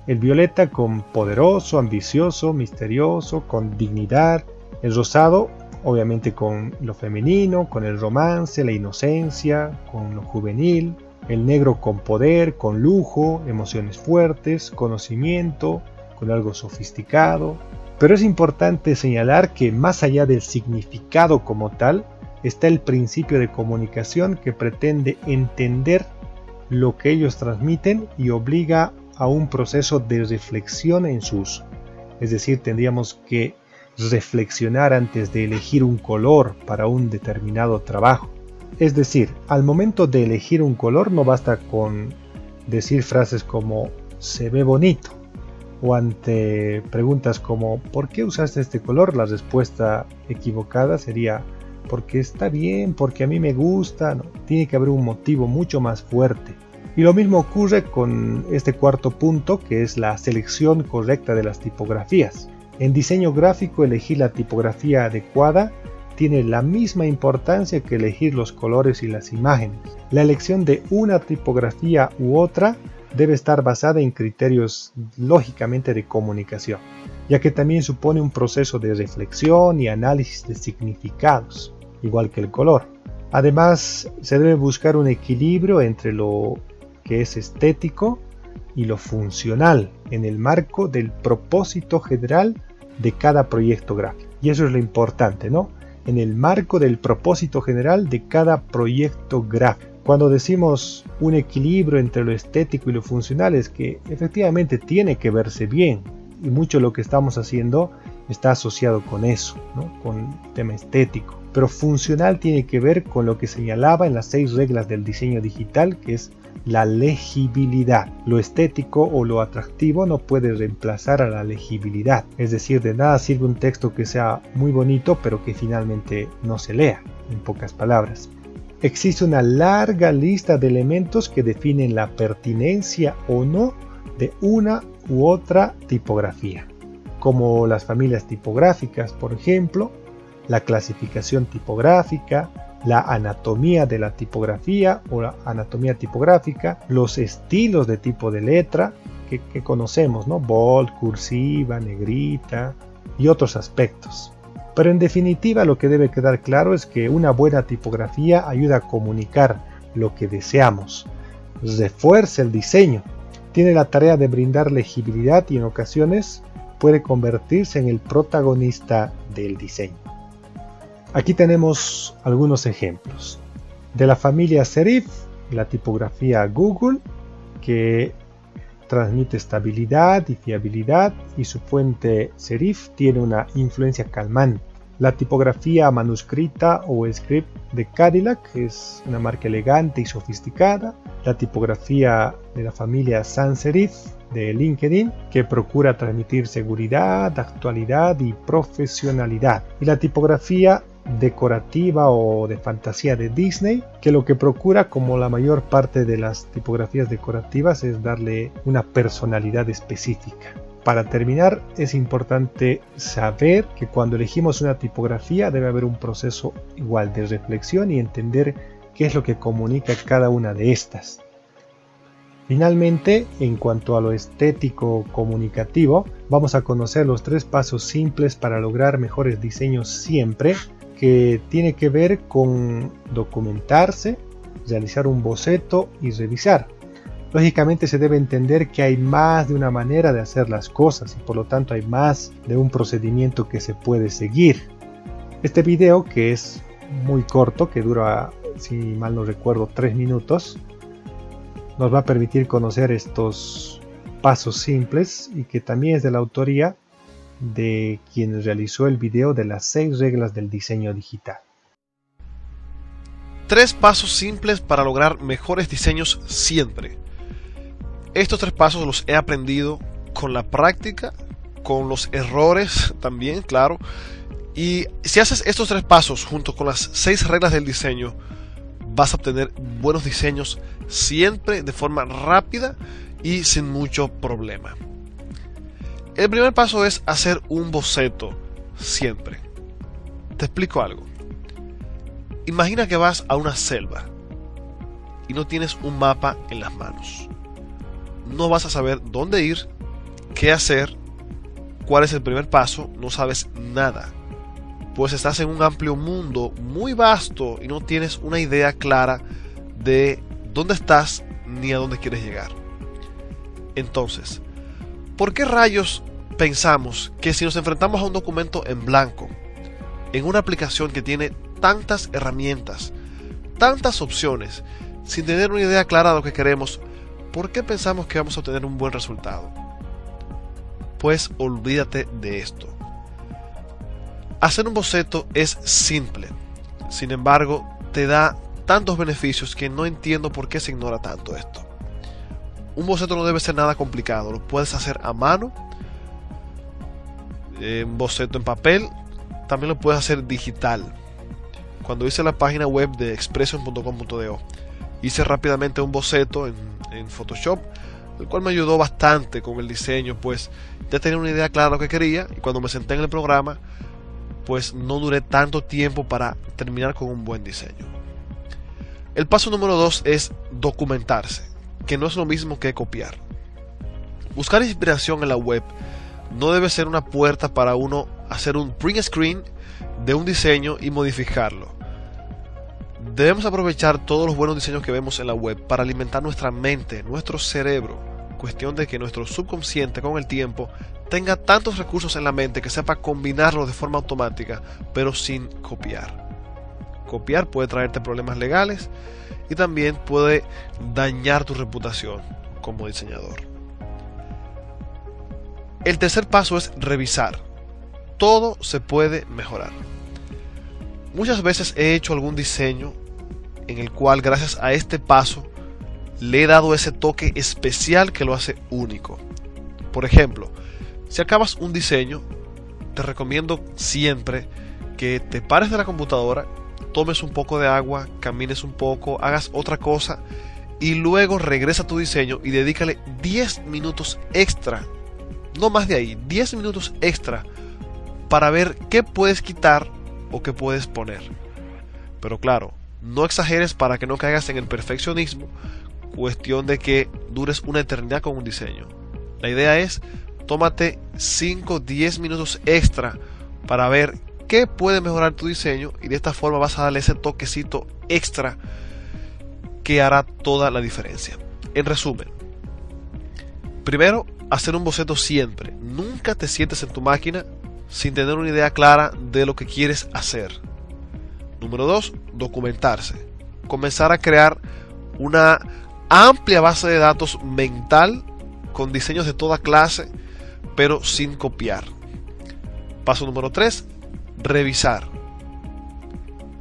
El violeta con poderoso, ambicioso, misterioso, con dignidad. El rosado, obviamente, con lo femenino, con el romance, la inocencia, con lo juvenil. El negro con poder, con lujo, emociones fuertes, conocimiento, con algo sofisticado. Pero es importante señalar que más allá del significado como tal, está el principio de comunicación que pretende entender lo que ellos transmiten y obliga a un proceso de reflexión en su uso. Es decir, tendríamos que reflexionar antes de elegir un color para un determinado trabajo. Es decir, al momento de elegir un color no basta con decir frases como se ve bonito, o ante preguntas como ¿por qué usaste este color? La respuesta equivocada sería porque está bien, porque a mí me gusta. No, tiene que haber un motivo mucho más fuerte. Y lo mismo ocurre con este cuarto punto, que es la selección correcta de las tipografías. En diseño gráfico, elegir la tipografía adecuada tiene la misma importancia que elegir los colores y las imágenes. La elección de una tipografía u otra debe estar basada en criterios lógicamente de comunicación, ya que también supone un proceso de reflexión y análisis de significados, igual que el color. Además, se debe buscar un equilibrio entre lo que es estético y lo funcional en el marco del propósito general de cada proyecto gráfico. Y eso es lo importante, ¿no? En el marco del propósito general de cada proyecto gráfico. Cuando decimos un equilibrio entre lo estético y lo funcional, es que efectivamente tiene que verse bien, y mucho de lo que estamos haciendo está asociado con eso, ¿no? Con el tema estético. Pero funcional tiene que ver con lo que señalaba en las 6 reglas del diseño digital, que es la legibilidad. Lo estético o lo atractivo no puede reemplazar a la legibilidad. Es decir, de nada sirve un texto que sea muy bonito, pero que finalmente no se lea, en pocas palabras. Existe una larga lista de elementos que definen la pertinencia o no de una u otra tipografía, como las familias tipográficas, por ejemplo, la clasificación tipográfica, la anatomía de la tipografía o la anatomía tipográfica, los estilos de tipo de letra que conocemos, ¿no? Bold, cursiva, negrita y otros aspectos. Pero en definitiva, lo que debe quedar claro es que una buena tipografía ayuda a comunicar lo que deseamos, refuerza el diseño, tiene la tarea de brindar legibilidad y en ocasiones puede convertirse en el protagonista del diseño. Aquí tenemos algunos ejemplos. De la familia serif, la tipografía Google, que transmite estabilidad y fiabilidad, y su fuente serif tiene una influencia calmante. La tipografía manuscrita o script de Cadillac es una marca elegante y sofisticada. La tipografía de la familia sans serif de LinkedIn, que procura transmitir seguridad, actualidad y profesionalidad. Y la tipografía decorativa o de fantasía de Disney, que lo que procura, como la mayor parte de las tipografías decorativas, es darle una personalidad específica. Para terminar, es importante saber que cuando elegimos una tipografía debe haber un proceso igual de reflexión y entender qué es lo que comunica cada una de estas. Finalmente, en cuanto a lo estético comunicativo, vamos a conocer los 3 pasos simples para lograr mejores diseños siempre, que tiene que ver con documentarse, realizar un boceto y revisar. Lógicamente se debe entender que hay más de una manera de hacer las cosas y por lo tanto hay más de un procedimiento que se puede seguir. Este video, que es muy corto, que dura, si mal no recuerdo, 3 minutos, nos va a permitir conocer estos pasos simples y que también es de la autoría de quien realizó el video de las 6 reglas del diseño digital. 3 pasos simples para lograr mejores diseños siempre. Estos 3 pasos los he aprendido con la práctica, con los errores también, claro. Y si haces estos 3 pasos junto con las 6 reglas del diseño, vas a obtener buenos diseños siempre de forma rápida y sin mucho problema. El primer paso es hacer un boceto. siempre. Te explico algo. Imagina que vas a una selva y no tienes un mapa en las manos. No vas a saber dónde ir, qué hacer, cuál es el primer paso, no sabes nada. Pues estás en un amplio mundo muy vasto y no tienes una idea clara de dónde estás ni a dónde quieres llegar. Entonces, ¿por qué rayos pensamos que si nos enfrentamos a un documento en blanco, en una aplicación que tiene tantas herramientas, tantas opciones, sin tener una idea clara de lo que queremos, ¿por qué pensamos que vamos a obtener un buen resultado? Pues olvídate de esto. Hacer un boceto es simple, sin embargo, te da tantos beneficios que no entiendo por qué se ignora tanto esto. Un boceto no debe ser nada complicado, lo puedes hacer a mano, un boceto en papel, también lo puedes hacer digital. Cuando hice la página web de expression.com.do, hice rápidamente un boceto en Photoshop, el cual me ayudó bastante con el diseño, pues ya tenía una idea clara de lo que quería, y cuando me senté en el programa, pues no duré tanto tiempo para terminar con un buen diseño. El paso número 2 es documentarse, que no es lo mismo que copiar. Buscar inspiración en la web no debe ser una puerta para uno hacer un print screen de un diseño y modificarlo. Debemos aprovechar todos los buenos diseños que vemos en la web para alimentar nuestra mente, nuestro cerebro. Cuestión de que nuestro subconsciente con el tiempo tenga tantos recursos en la mente que sepa combinarlos de forma automática, pero sin copiar. Copiar puede traerte problemas legales y también puede dañar tu reputación como diseñador. El tercer paso es revisar. Todo se puede mejorar. Muchas veces he hecho algún diseño en el cual, gracias a este paso, le he dado ese toque especial que lo hace único. Por ejemplo, si acabas un diseño, te recomiendo siempre que te pares de la computadora, tomes un poco de agua, camines un poco, hagas otra cosa y luego regresa a tu diseño y dedícale 10 minutos extra, no más de ahí, 10 minutos extra para ver qué puedes quitar o qué puedes poner. Pero claro, no exageres para que no caigas en el perfeccionismo, cuestión de que dures una eternidad con un diseño. La idea es, tómate 5-10 minutos extra para ver qué puede mejorar tu diseño y de esta forma vas a darle ese toquecito extra que hará toda la diferencia. En resumen, primero, hacer un boceto siempre. Nunca te sientes en tu máquina sin tener una idea clara de lo que quieres hacer. Número 2, documentarse. Comenzar a crear una amplia base de datos mental con diseños de toda clase, pero sin copiar. Paso número 3, revisar.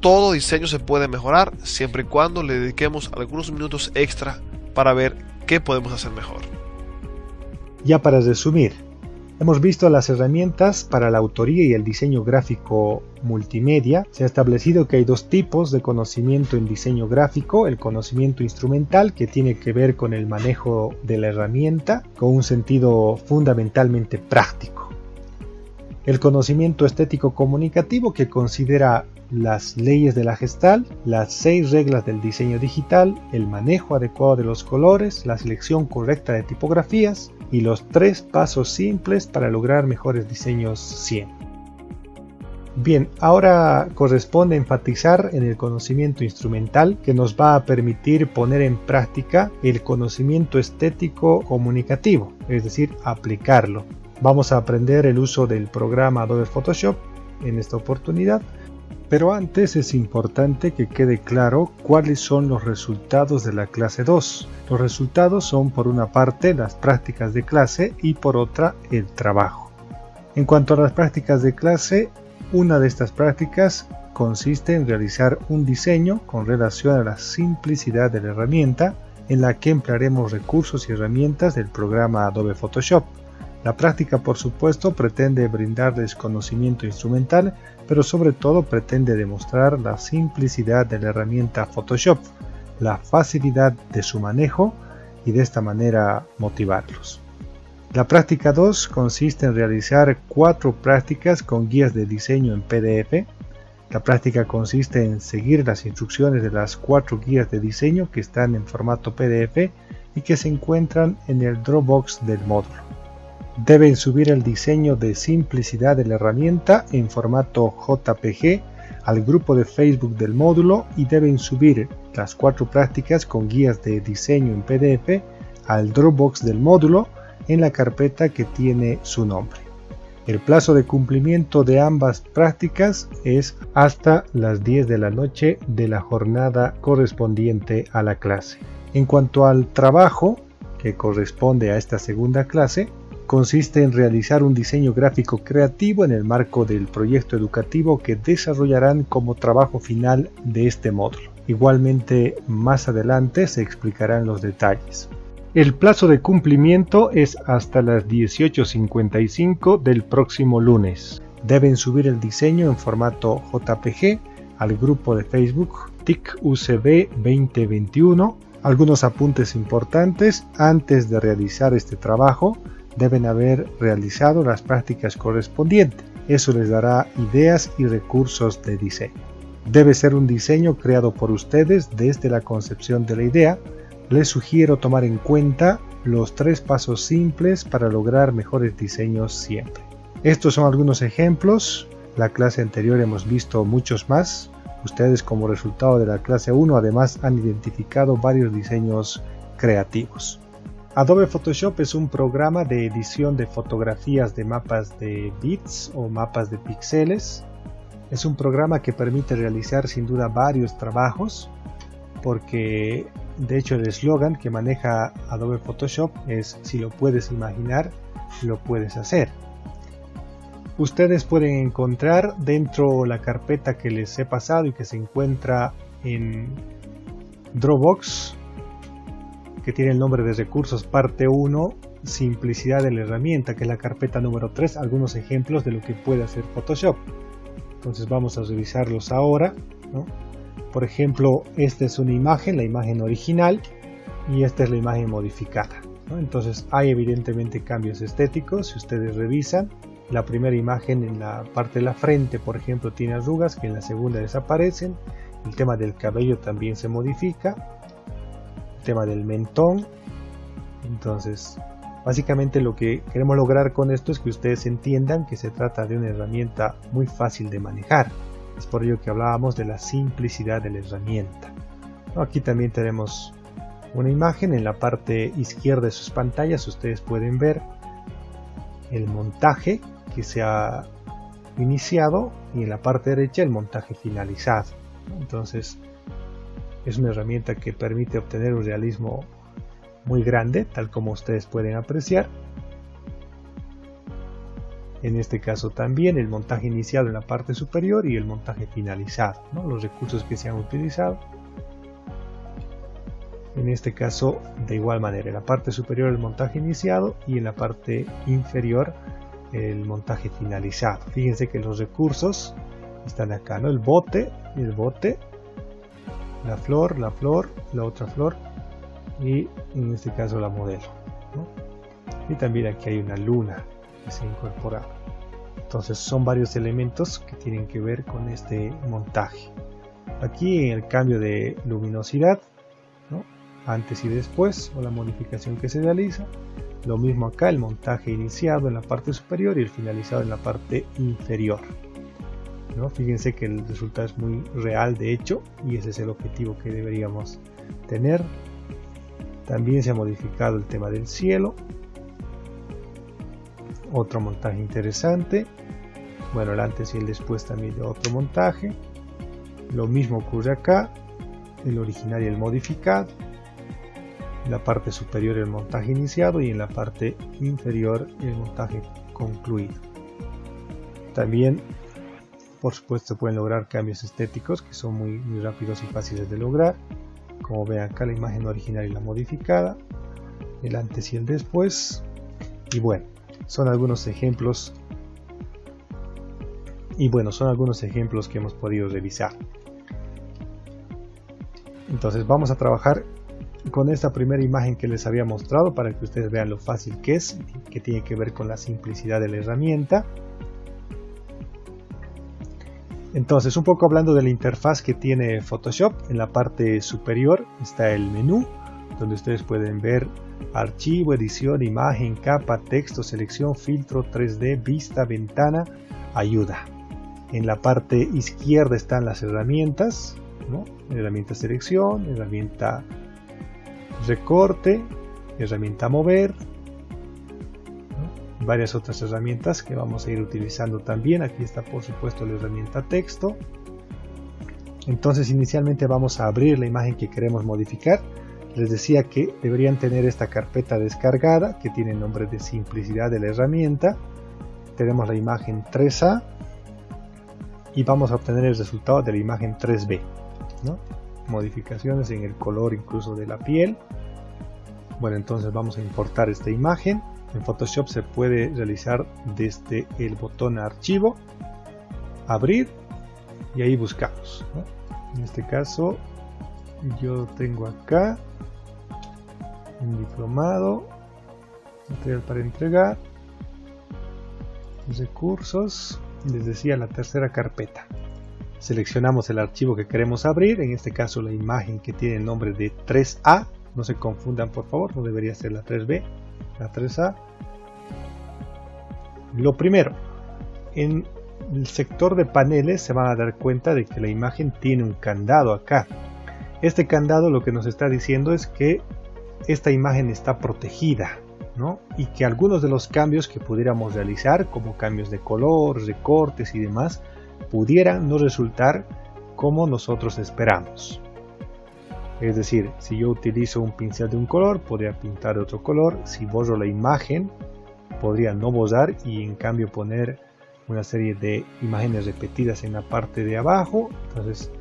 Todo diseño se puede mejorar siempre y cuando le dediquemos algunos minutos extra para ver qué podemos hacer mejor. Ya para resumir, hemos visto las herramientas para la autoría y el diseño gráfico multimedia. Se ha establecido que hay dos tipos de conocimiento en diseño gráfico: el conocimiento instrumental, que tiene que ver con el manejo de la herramienta, con un sentido fundamentalmente práctico. El conocimiento estético comunicativo, que considera las leyes de la Gestalt, las 6 reglas del diseño digital, el manejo adecuado de los colores, la selección correcta de tipografías y los 3 pasos simples para lograr mejores diseños siempre. Bien, ahora corresponde enfatizar en el conocimiento instrumental, que nos va a permitir poner en práctica el conocimiento estético comunicativo, es decir, aplicarlo. Vamos a aprender el uso del programa Adobe Photoshop en esta oportunidad, pero antes es importante que quede claro cuáles son los resultados de la clase 2. Los resultados son, por una parte, las prácticas de clase y por otra, el trabajo. En cuanto a las prácticas de clase, una de estas prácticas consiste en realizar un diseño con relación a la simplicidad de la herramienta, en la que emplearemos recursos y herramientas del programa Adobe Photoshop. La práctica, por supuesto, pretende brindarles conocimiento instrumental, pero sobre todo pretende demostrar la simplicidad de la herramienta Photoshop, la facilidad de su manejo y de esta manera motivarlos. La práctica 2 consiste en realizar 4 prácticas con guías de diseño en PDF. La práctica consiste en seguir las instrucciones de las 4 guías de diseño que están en formato PDF y que se encuentran en el Dropbox del módulo. Deben subir el diseño de simplicidad de la herramienta en formato JPG al grupo de Facebook del módulo y deben subir las 4 prácticas con guías de diseño en PDF al Dropbox del módulo en la carpeta que tiene su nombre. El plazo de cumplimiento de ambas prácticas es hasta las 10 de la noche de la jornada correspondiente a la clase. En cuanto al trabajo que corresponde a esta segunda clase, consiste en realizar un diseño gráfico creativo en el marco del proyecto educativo que desarrollarán como trabajo final de este módulo. Igualmente, más adelante se explicarán los detalles. El plazo de cumplimiento es hasta las 18:55 del próximo lunes. Deben subir el diseño en formato JPG al grupo de Facebook TIC-UCB 2021. Algunos apuntes importantes: antes de realizar este trabajo, deben haber realizado las prácticas correspondientes. Eso les dará ideas y recursos de diseño. Debe ser un diseño creado por ustedes desde la concepción de la idea. Les sugiero tomar en cuenta los 3 pasos simples para lograr mejores diseños siempre. Estos son algunos ejemplos. La clase anterior hemos visto muchos más. Ustedes, como resultado de la clase 1, además han identificado varios diseños creativos. Adobe Photoshop es un programa de edición de fotografías de mapas de bits o mapas de píxeles. Es un programa que permite realizar sin duda varios trabajos, porque de hecho el eslogan que maneja Adobe Photoshop es: si lo puedes imaginar, lo puedes hacer. Ustedes pueden encontrar dentro la carpeta que les he pasado y que se encuentra en Dropbox, que tiene el nombre de recursos parte 1, simplicidad de la herramienta, que es la carpeta número 3, algunos ejemplos de lo que puede hacer Photoshop. Entonces vamos a revisarlos ahora, ¿no? Por ejemplo, esta es una imagen, la imagen original, y esta es la imagen modificada, ¿no? Entonces hay evidentemente cambios estéticos. Si ustedes revisan, la primera imagen en la parte de la frente, por ejemplo, tiene arrugas que en la segunda desaparecen. El tema del cabello también se modifica. El tema del mentón. Entonces, básicamente lo que queremos lograr con esto es que ustedes entiendan que se trata de una herramienta muy fácil de manejar. Es por ello que hablábamos de la simplicidad de la herramienta. Aquí también tenemos una imagen. En la parte izquierda de sus pantallas ustedes pueden ver el montaje que se ha iniciado y en la parte derecha el montaje finalizado. Entonces es una herramienta que permite obtener un realismo muy grande, tal como ustedes pueden apreciar. En este caso también el montaje iniciado en la parte superior y el montaje finalizado, ¿no? Los recursos que se han utilizado. En este caso de igual manera, en la parte superior el montaje iniciado y en la parte inferior el montaje finalizado. Fíjense que los recursos están acá, ¿no? El bote, la flor, la otra flor y en este caso la modelo, ¿no? Y también aquí hay una luna que se ha incorporado. Entonces son varios elementos que tienen que ver con este montaje. Aquí en el cambio de luminosidad, ¿no? Antes y después, o la modificación que se realiza. Lo mismo acá, el montaje iniciado en la parte superior y el finalizado en la parte inferior, ¿no? Fíjense que el resultado es muy real de hecho, y ese es el objetivo que deberíamos tener. También se ha modificado el tema del cielo. Otro montaje interesante. Bueno, el antes y el después también de otro montaje. Lo mismo ocurre acá, el original y el modificado. En la parte superior el montaje iniciado y en la parte inferior el montaje concluido. También, por supuesto, pueden lograr cambios estéticos que son muy rápidos y fáciles de lograr. Como ven acá, la imagen original y la modificada, el antes y el después. Y bueno, son algunos ejemplos. Que hemos podido revisar. Entonces vamos a trabajar con esta primera imagen que les había mostrado para que ustedes vean lo fácil que es, que tiene que ver con la simplicidad de la herramienta. Entonces, un poco hablando de la interfaz que tiene Photoshop, en la parte superior está el menú, donde ustedes pueden ver archivo, edición, imagen, capa, texto, selección, filtro, 3D, vista, ventana, ayuda. En la parte izquierda están las herramientas, ¿no? Herramienta selección, herramienta recorte, herramienta mover, varias otras herramientas que vamos a ir utilizando también. Aquí está por supuesto la herramienta texto. Entonces inicialmente vamos a abrir la imagen que queremos modificar. Les decía que deberían tener esta carpeta descargada que tiene el nombre de simplicidad de la herramienta. Tenemos la imagen 3A y vamos a obtener el resultado de la imagen 3B, ¿no? Modificaciones en el color incluso de la piel. Bueno, entonces vamos a importar esta imagen. En Photoshop se puede realizar desde el botón archivo, abrir y ahí buscamos, ¿no? En este caso yo tengo acá un diplomado, material para entregar, recursos, les decía la tercera carpeta. Seleccionamos el archivo que queremos abrir, en este caso la imagen que tiene el nombre de 3A, no se confundan por favor, no debería ser la 3B, la 3A. Lo primero, en el sector de paneles se van a dar cuenta de que la imagen tiene un candado acá. Este candado lo que nos está diciendo es que esta imagen está protegida, ¿no? Y que algunos de los cambios que pudiéramos realizar, como cambios de color, recortes y demás, pudieran no resultar como nosotros esperamos. Es decir, si yo utilizo un pincel de un color, podría pintar de otro color. Si borro la imagen, podría no borrar y en cambio poner una serie de imágenes repetidas en la parte de abajo. Entonces,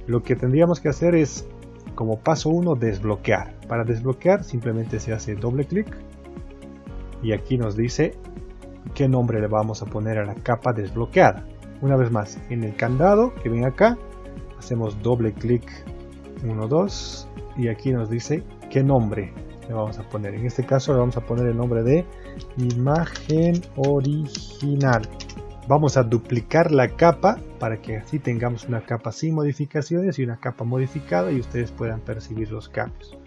lo que tendríamos que hacer es, como paso 1, desbloquear. Para desbloquear simplemente se hace doble clic y aquí nos dice qué nombre le vamos a poner a la capa desbloqueada. Una vez más, en el candado que ven acá, hacemos doble clic 1, 2 y aquí nos dice qué nombre le vamos a poner. En este caso le vamos a poner el nombre de imagen original. Vamos a duplicar la capa para que así tengamos una capa sin modificaciones y una capa modificada y ustedes puedan percibir los cambios.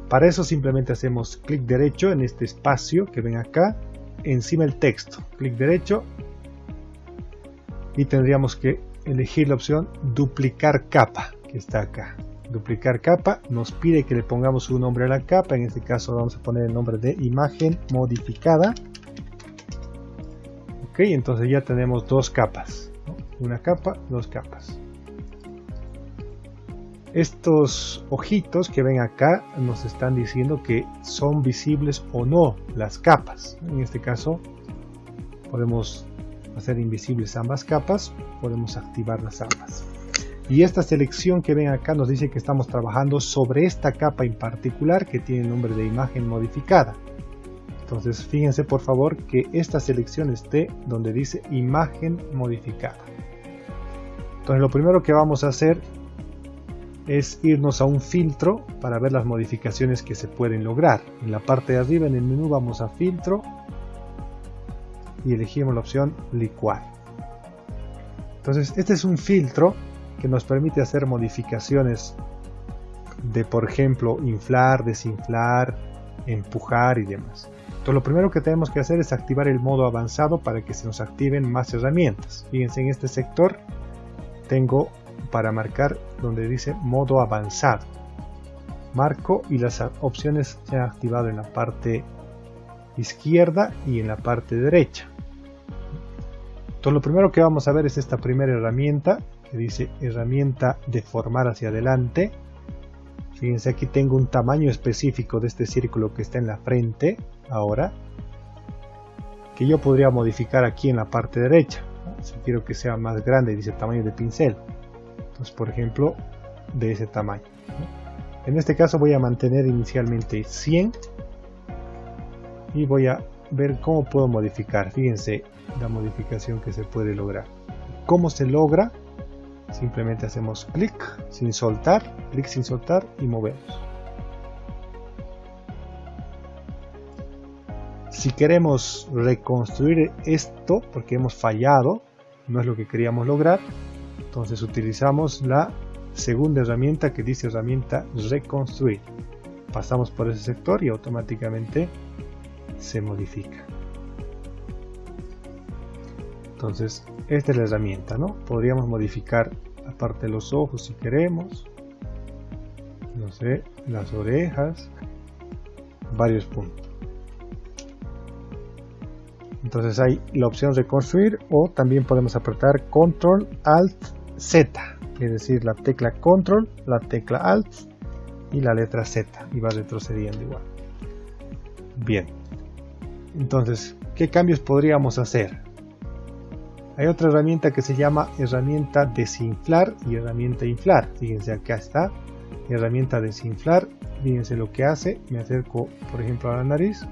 Para eso simplemente hacemos clic derecho en este espacio que ven acá, encima del texto, clic derecho y tendríamos que elegir la opción duplicar capa que está acá. Duplicar capa nos pide que le pongamos un nombre a la capa, en este caso vamos a poner el nombre de imagen modificada. Ok, entonces ya tenemos dos capas, ¿no? Una capa, dos capas. Estos ojitos que ven acá nos están diciendo que son visibles o no las capas. En este caso podemos hacer invisibles ambas capas, podemos activarlas ambas. Y esta selección que ven acá nos dice que estamos trabajando sobre esta capa en particular que tiene el nombre de imagen modificada. Entonces fíjense por favor que esta selección esté donde dice imagen modificada. Entonces lo primero que vamos a hacer es irnos a un filtro para ver las modificaciones que se pueden lograr. En la parte de arriba en el menú vamos a filtro y elegimos la opción licuar. Entonces este es un filtro que nos permite hacer modificaciones de, por ejemplo, inflar, desinflar, empujar y demás. Entonces lo primero que tenemos que hacer es activar el modo avanzado para que se nos activen más herramientas. Fíjense, en este sector tengo para marcar donde dice modo avanzado. Marco y las opciones se han activado en la parte izquierda y en la parte derecha. Entonces lo primero que vamos a ver es esta primera herramienta que dice herramienta deformar hacia adelante. Fíjense, aquí tengo un tamaño específico de este círculo que está en la frente ahora, que yo podría modificar aquí en la parte derecha, ¿no? Si quiero que sea más grande, dice tamaño de pincel, entonces por ejemplo de ese tamaño, ¿no? En este caso voy a mantener inicialmente 100 y voy a ver cómo puedo modificar. Fíjense la modificación que se puede lograr. ¿Cómo se logra? Simplemente hacemos clic sin soltar y movemos. Si queremos reconstruir esto, porque hemos fallado, no es lo que queríamos lograr, entonces utilizamos la segunda herramienta que dice herramienta reconstruir. Pasamos por ese sector y automáticamente se modifica. Entonces esta es la herramienta, ¿no? Podríamos modificar la parte de los ojos si queremos, no sé, las orejas, varios puntos. Entonces hay la opción reconstruir, o también podemos apretar Control Alt Z, es decir, la tecla Control, la tecla Alt y la letra Z, y va retrocediendo igual. Bien, entonces, ¿qué cambios podríamos hacer? Hay otra herramienta que se llama herramienta desinflar y herramienta inflar. Fíjense, acá está, herramienta desinflar. Fíjense lo que hace. Me acerco, por ejemplo, a la nariz,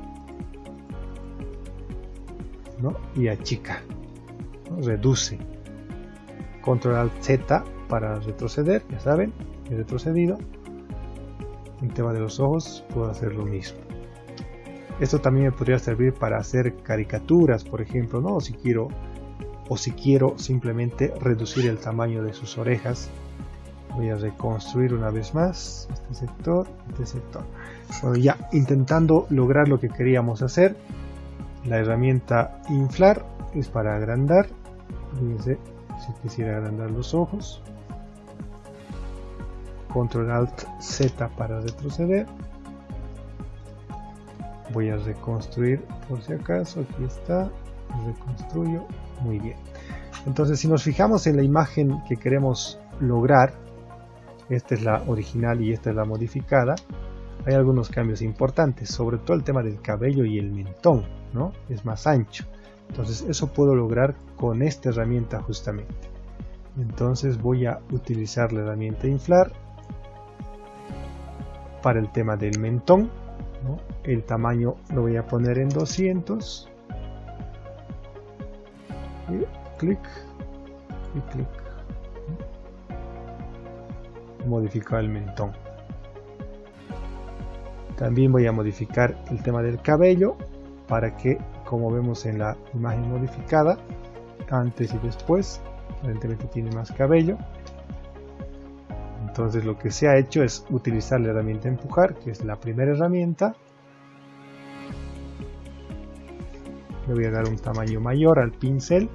¿no? Y achica, ¿no? Reduce. Control Alt Z para retroceder, ya saben, he retrocedido. En tema de los ojos puedo hacer lo mismo. Esto también me podría servir para hacer caricaturas, por ejemplo, ¿no? O si quiero simplemente reducir el tamaño de sus orejas. Voy a reconstruir una vez más este sector, este sector. Bueno, ya intentando lograr lo que queríamos hacer. La herramienta inflar es para agrandar. Fíjense, si quisiera agrandar los ojos. Control Alt Z para retroceder. Voy a reconstruir por si acaso. Aquí está. Reconstruyo. Muy bien. Entonces, si nos fijamos en la imagen que queremos lograr, esta es la original y esta es la modificada, hay algunos cambios importantes, sobre todo el tema del cabello y el mentón, ¿no? Es más ancho. Entonces, eso puedo lograr con esta herramienta justamente. Entonces, voy a utilizar la herramienta inflar para el tema del mentón, ¿no? El tamaño lo voy a poner en 200. Y clic y clic. Modificar el mentón. También voy a modificar el tema del cabello para que, como vemos en la imagen modificada, antes y después, evidentemente tiene más cabello. Entonces lo que se ha hecho es utilizar la herramienta empujar, que es la primera herramienta. Le voy a dar un tamaño mayor al pincel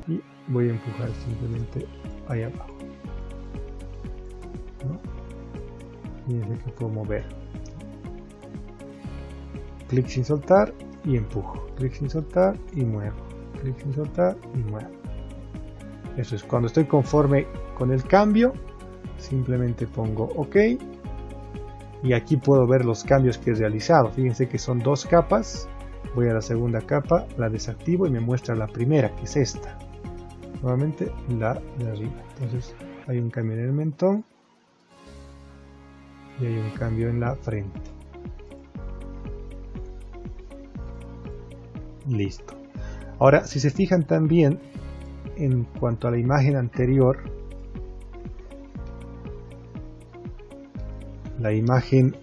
y voy a empujar simplemente ahí abajo, ¿no? Y es el que puedo mover. Clic sin soltar y empujo. Clic sin soltar y muevo. Clic sin soltar y muevo. Eso es. Cuando estoy conforme con el cambio, simplemente pongo OK. Y aquí puedo ver los cambios que he realizado. Fíjense que son dos capas. Voy a la segunda capa, la desactivo y me muestra la primera, que es esta. Nuevamente la de arriba. Entonces hay un cambio en el mentón y hay un cambio en la frente. Listo. Ahora, si se fijan también en cuanto a la imagen anterior, la imagen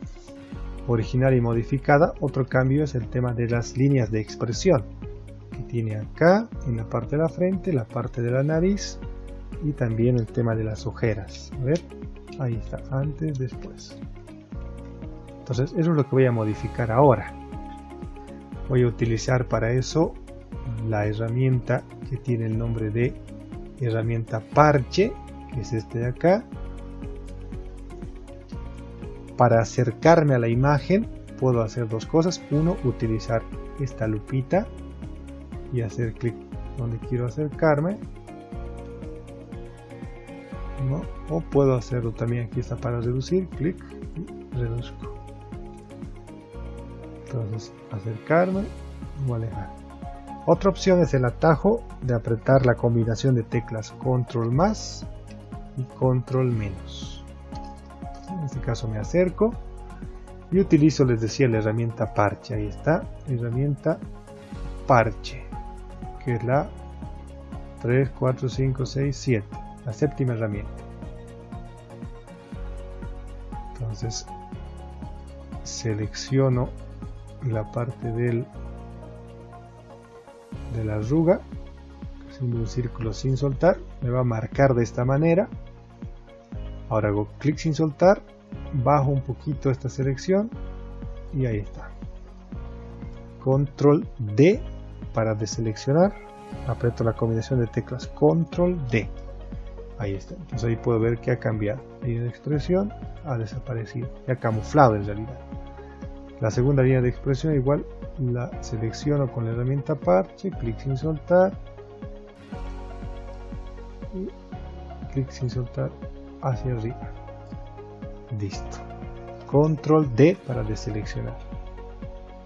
original y modificada, otro cambio es el tema de las líneas de expresión que tiene acá en la parte de la frente, la parte de la nariz y también el tema de las ojeras. A ver, ahí está, antes, después. Entonces eso es lo que voy a modificar ahora. Voy a utilizar para eso la herramienta que tiene el nombre de herramienta parche, que es este de acá. Para acercarme a la imagen puedo hacer dos cosas. Uno, utilizar esta lupita y hacer clic donde quiero acercarme, ¿no? O puedo hacerlo también, aquí está para reducir, clic y reduzco. Entonces acercarme o alejar. Otra opción es el atajo de apretar la combinación de teclas control más y control menos. En este caso me acerco y utilizo, les decía, la herramienta parche. Ahí está, herramienta parche, que es la 3, 4, 5, 6, 7, la séptima herramienta. Entonces selecciono la parte del de la arruga, haciendo un círculo sin soltar, me va a marcar de esta manera. Ahora hago clic sin soltar, bajo un poquito esta selección y ahí está. Control D para deseleccionar, aprieto la combinación de teclas Control D. Ahí está, entonces ahí puedo ver que ha cambiado. Línea de expresión ha desaparecido, ya ha camuflado en realidad. La segunda línea de expresión igual la selecciono con la herramienta parche, clic sin soltar y clic sin soltar hacia arriba. Listo. Control D para deseleccionar.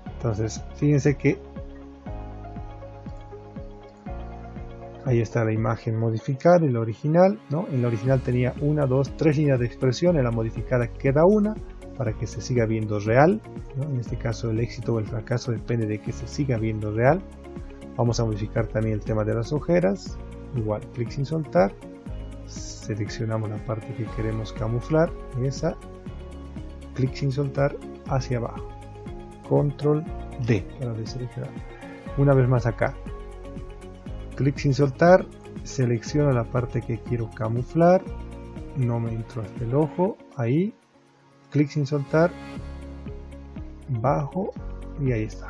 Entonces fíjense que ahí está la imagen modificada y la original, ¿no? En la original tenía 1, 2, 3 líneas de expresión, en la modificada queda una para que se siga viendo real, ¿no? En este caso el éxito o el fracaso depende de que se siga viendo real. Vamos a modificar también el tema de las ojeras, igual clic sin soltar, seleccionamos la parte que queremos camuflar, esa, clic sin soltar hacia abajo, Control D para deseleccionar. Una vez más acá, clic sin soltar, selecciono la parte que quiero camuflar, no me entro hasta el ojo, ahí, clic sin soltar, bajo y ahí está.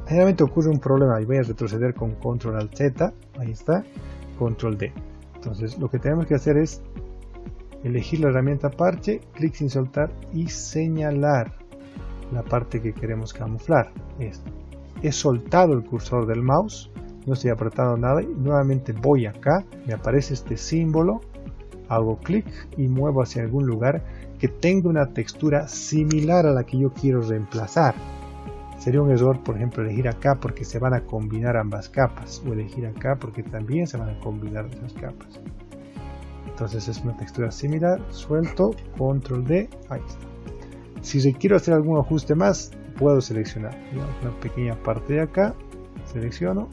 Generalmente ocurre un problema y voy a retroceder con Control Alt Z, ahí está, Control D. Entonces lo que tenemos que hacer es elegir la herramienta parche, clic sin soltar y señalar la parte que queremos camuflar. Esto. He soltado el cursor del mouse, no estoy apretando nada y nuevamente voy acá, me aparece este símbolo, hago clic y muevo hacia algún lugar que tenga una textura similar a la que yo quiero reemplazar. Sería un error, por ejemplo, elegir acá porque se van a combinar ambas capas, o elegir acá porque también se van a combinar esas capas. Entonces es una textura similar, suelto, Control D, ahí está. Si requiero hacer algún ajuste más, puedo seleccionar una pequeña parte de acá, selecciono,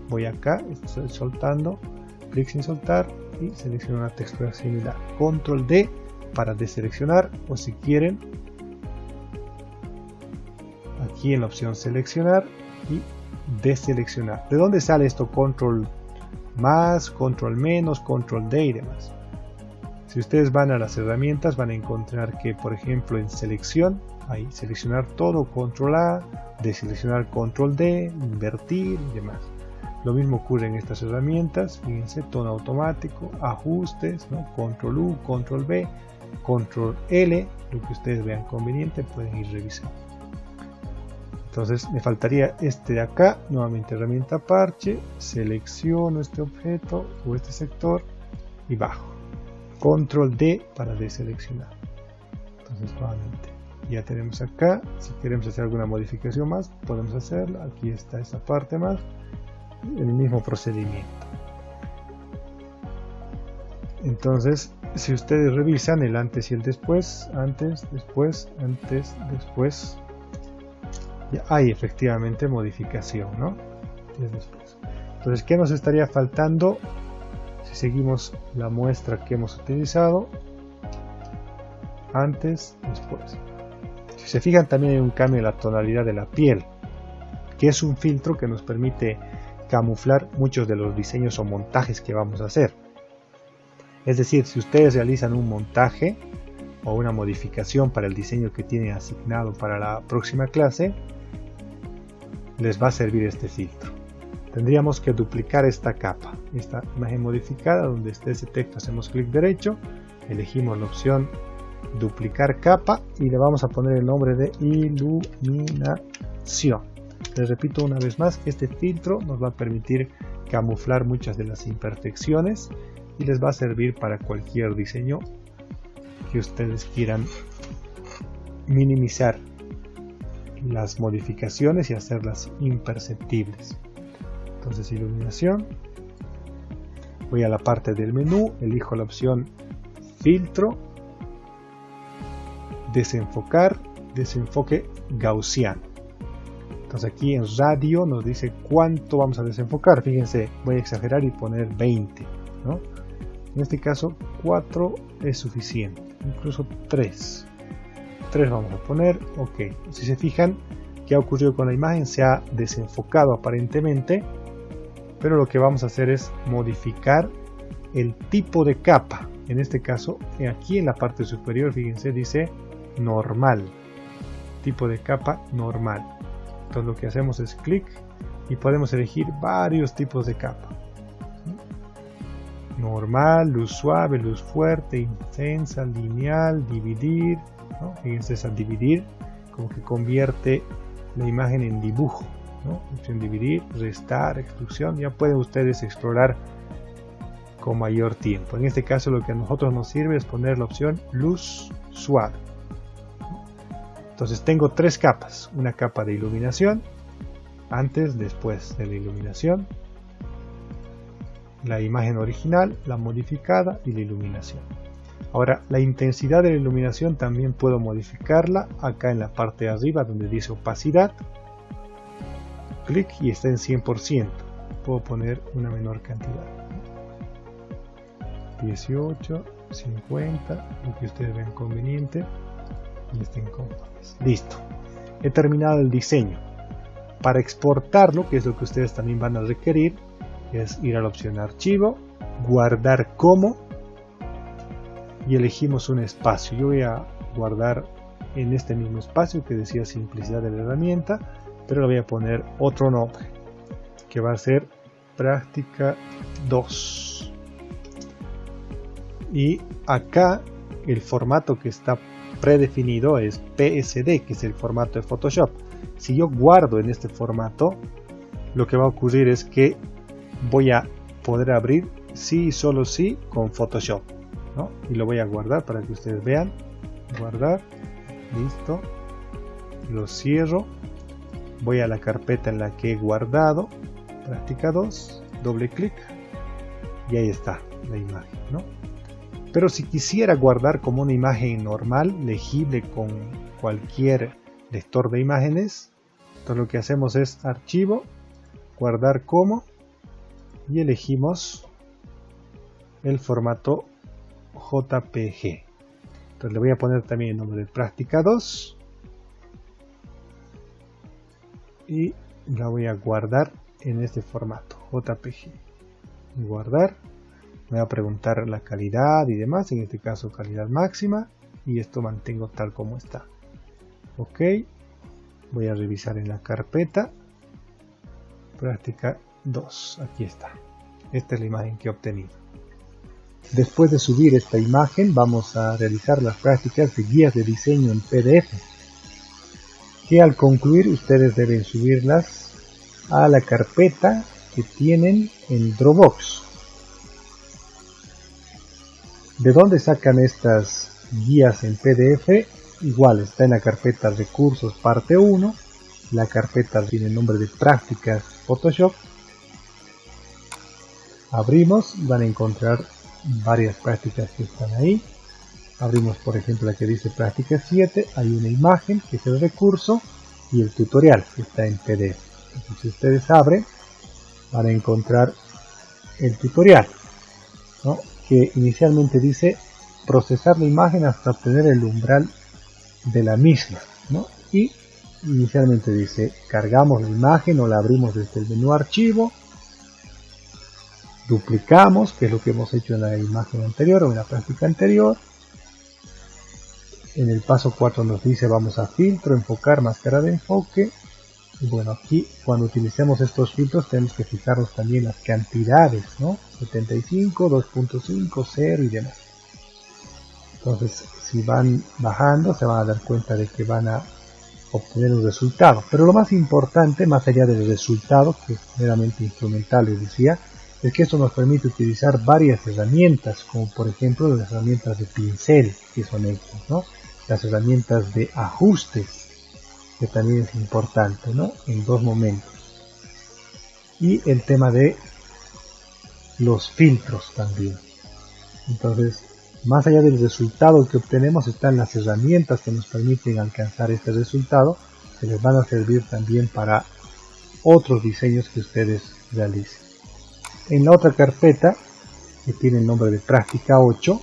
voy acá, estoy soltando, clic sin soltar y selecciono una textura similar. Control D para deseleccionar, o si quieren, aquí en la opción seleccionar y deseleccionar. ¿De dónde sale esto? Control más, Control menos, Control D y demás. Si ustedes van a las herramientas van a encontrar que, por ejemplo, en selección, ahí seleccionar todo, Control A, deseleccionar Control D, invertir y demás. Lo mismo ocurre en estas herramientas, fíjense, tono automático, ajustes, ¿no? Control U, Control B, Control L, lo que ustedes vean conveniente pueden ir revisando. Entonces me faltaría este de acá, nuevamente herramienta parche, selecciono este objeto o este sector y bajo. Control D para deseleccionar. Entonces nuevamente ya tenemos acá, si queremos hacer alguna modificación más podemos hacerla, aquí está esta parte más, el mismo procedimiento. Entonces si ustedes revisan el antes y el después, antes, después, antes, después, ya hay efectivamente modificación, ¿no? Entonces, ¿qué nos estaría faltando? Si seguimos la muestra que hemos utilizado, antes, después. Si se fijan, también hay un cambio en la tonalidad de la piel, que es un filtro que nos permite camuflar muchos de los diseños o montajes que vamos a hacer. Es decir, si ustedes realizan un montaje o una modificación para el diseño que tienen asignado para la próxima clase, les va a servir este filtro. Tendríamos que duplicar esta capa, esta imagen modificada, donde esté ese texto hacemos clic derecho, elegimos la opción duplicar capa y le vamos a poner el nombre de iluminación. Les repito una vez más que este filtro nos va a permitir camuflar muchas de las imperfecciones y les va a servir para cualquier diseño que ustedes quieran minimizar las modificaciones y hacerlas imperceptibles. Entonces iluminación, voy a la parte del menú, elijo la opción filtro, desenfocar, desenfoque gaussiano. Entonces aquí en radio nos dice cuánto vamos a desenfocar. Fíjense, voy a exagerar y poner 20, ¿no? En este caso 4 es suficiente, incluso 3 vamos a poner, ok. Si se fijan, ¿qué ha ocurrido con la imagen? Se ha desenfocado aparentemente, pero lo que vamos a hacer es modificar el tipo de capa. En este caso, aquí en la parte superior, fíjense, dice normal, tipo de capa normal. Entonces lo que hacemos es clic y podemos elegir varios tipos de capa: normal, luz suave, luz fuerte, intensa, lineal, dividir, ¿no? Fíjense, esa dividir como que convierte la imagen en dibujo, ¿no? Opción dividir, restar, exclusión. Ya pueden ustedes explorar con mayor tiempo. En este caso lo que a nosotros nos sirve es poner la opción luz suave. Entonces tengo tres capas: una capa de iluminación, antes, después de la iluminación, la imagen original, la modificada y la iluminación. Ahora, la intensidad de la iluminación también puedo modificarla acá en la parte de arriba donde dice opacidad. Clic y está en 100%. Puedo poner una menor cantidad: 18, 50, lo que ustedes vean conveniente y estén conformes. Listo. He terminado el diseño. Para exportarlo, que es lo que ustedes también van a requerir, es ir a la opción archivo, guardar como, y elegimos un espacio. Yo voy a guardar en este mismo espacio que decía simplicidad de la herramienta, pero le voy a poner otro nombre que va a ser práctica 2. Y acá el formato que está predefinido es PSD, que es el formato de Photoshop. Si yo guardo en este formato, lo que va a ocurrir es que voy a poder abrir sí y solo sí con Photoshop, ¿no? Y lo voy a guardar para que ustedes vean. Guardar, listo, lo cierro, voy a la carpeta en la que he guardado práctica 2, doble clic y ahí está la imagen, ¿no? Pero si quisiera guardar como una imagen normal, legible con cualquier lector de imágenes, entonces lo que hacemos es archivo, guardar como, y elegimos el formato JPG. Entonces le voy a poner también el nombre de práctica 2 y la voy a guardar en este formato JPG. Guardar. Me va a preguntar la calidad y demás, en este caso calidad máxima, y esto mantengo tal como está. Ok, voy a revisar en la carpeta práctica 2, aquí está. Esta es la imagen que he obtenido. Después de subir esta imagen, vamos a realizar las prácticas de guías de diseño en PDF, que al concluir ustedes deben subirlas a la carpeta que tienen en Dropbox. ¿De dónde sacan estas guías en PDF? Igual está en la carpeta recursos parte 1. La carpeta tiene el nombre de prácticas Photoshop. Abrimos y van a encontrar varias prácticas que están ahí. Abrimos por ejemplo la que dice práctica 7. Hay una imagen que es el recurso y el tutorial que está en PDF. Entonces, si ustedes abren, van a encontrar el tutorial, ¿no? Que inicialmente dice procesar la imagen hasta obtener el umbral de la misma, ¿no? Y inicialmente dice cargamos la imagen o la abrimos desde el menú archivo, duplicamos, que es lo que hemos hecho en la imagen anterior o en la práctica anterior. En el paso 4 nos dice vamos a filtro, enfocar, máscara de enfoque. Y bueno, aquí cuando utilicemos estos filtros tenemos que fijarnos también las cantidades, ¿no? 75, 2.5, 0 y demás. Entonces, si van bajando, se van a dar cuenta de que van a obtener un resultado. Pero lo más importante, más allá del resultado, que es meramente instrumental, les decía, es que esto nos permite utilizar varias herramientas, como por ejemplo las herramientas de pincel, que son estas, ¿no? Las herramientas de ajustes, que también es importante, ¿no? En dos momentos. Y el tema de los filtros también. Entonces, más allá del resultado que obtenemos, están las herramientas que nos permiten alcanzar este resultado, que les van a servir también para otros diseños que ustedes realicen. En la otra carpeta, que tiene el nombre de práctica 8,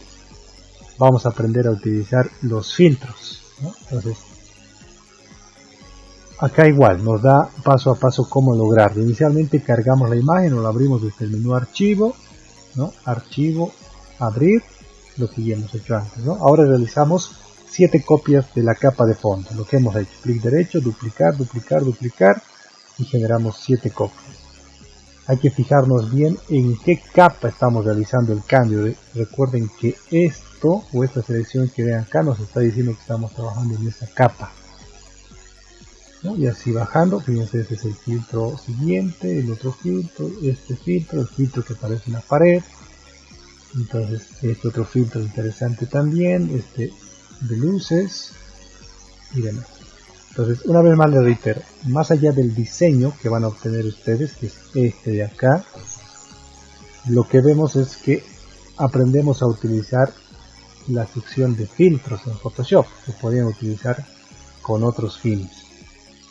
vamos a aprender a utilizar los filtros, ¿no? Entonces, Acá igual nos da paso a paso cómo lograrlo. Inicialmente cargamos la imagen o la abrimos desde el menú archivo, ¿no? Archivo, abrir, lo que ya hemos hecho antes, ¿no? Ahora realizamos 7 copias de la capa de fondo, lo que hemos hecho, clic derecho, duplicar, duplicar, duplicar y generamos 7 copias. Hay que fijarnos bien en qué capa estamos realizando el cambio. Recuerden que esto o esta selección que ven acá nos está diciendo que estamos trabajando en esa capa, ¿no? Y así bajando, fíjense, este es el filtro siguiente, el otro filtro, este filtro, el filtro que aparece en la pared. Entonces este otro filtro interesante también, este de luces y demás. Entonces, una vez más les reitero, más allá del diseño que van a obtener ustedes, que es este de acá, lo que vemos es que aprendemos a utilizar la sección de filtros en Photoshop, que podrían utilizar con otros films.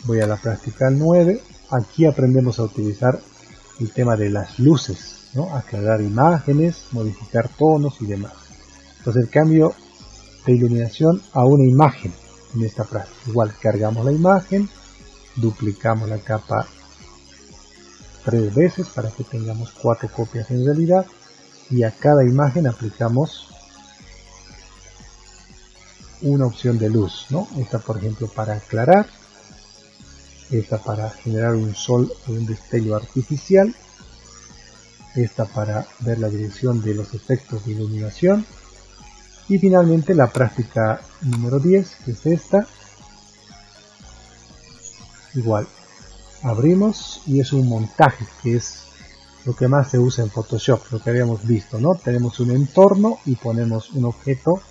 Voy a la práctica 9, aquí aprendemos a utilizar el tema de las luces, ¿no? Aclarar imágenes, modificar tonos y demás. Entonces el cambio de iluminación a una imagen. En esta práctica igual cargamos la imagen, duplicamos la capa 3 veces para que tengamos 4 copias en realidad, y a cada imagen aplicamos una opción de luz, ¿no? Esta por ejemplo para aclarar, esta para generar un sol o un destello artificial, esta para ver la dirección de los efectos de iluminación. Y finalmente la práctica número 10, que es esta. Igual, abrimos y es un montaje, que es lo que más se usa en Photoshop, lo que habíamos visto, ¿no? Tenemos un entorno y ponemos un objeto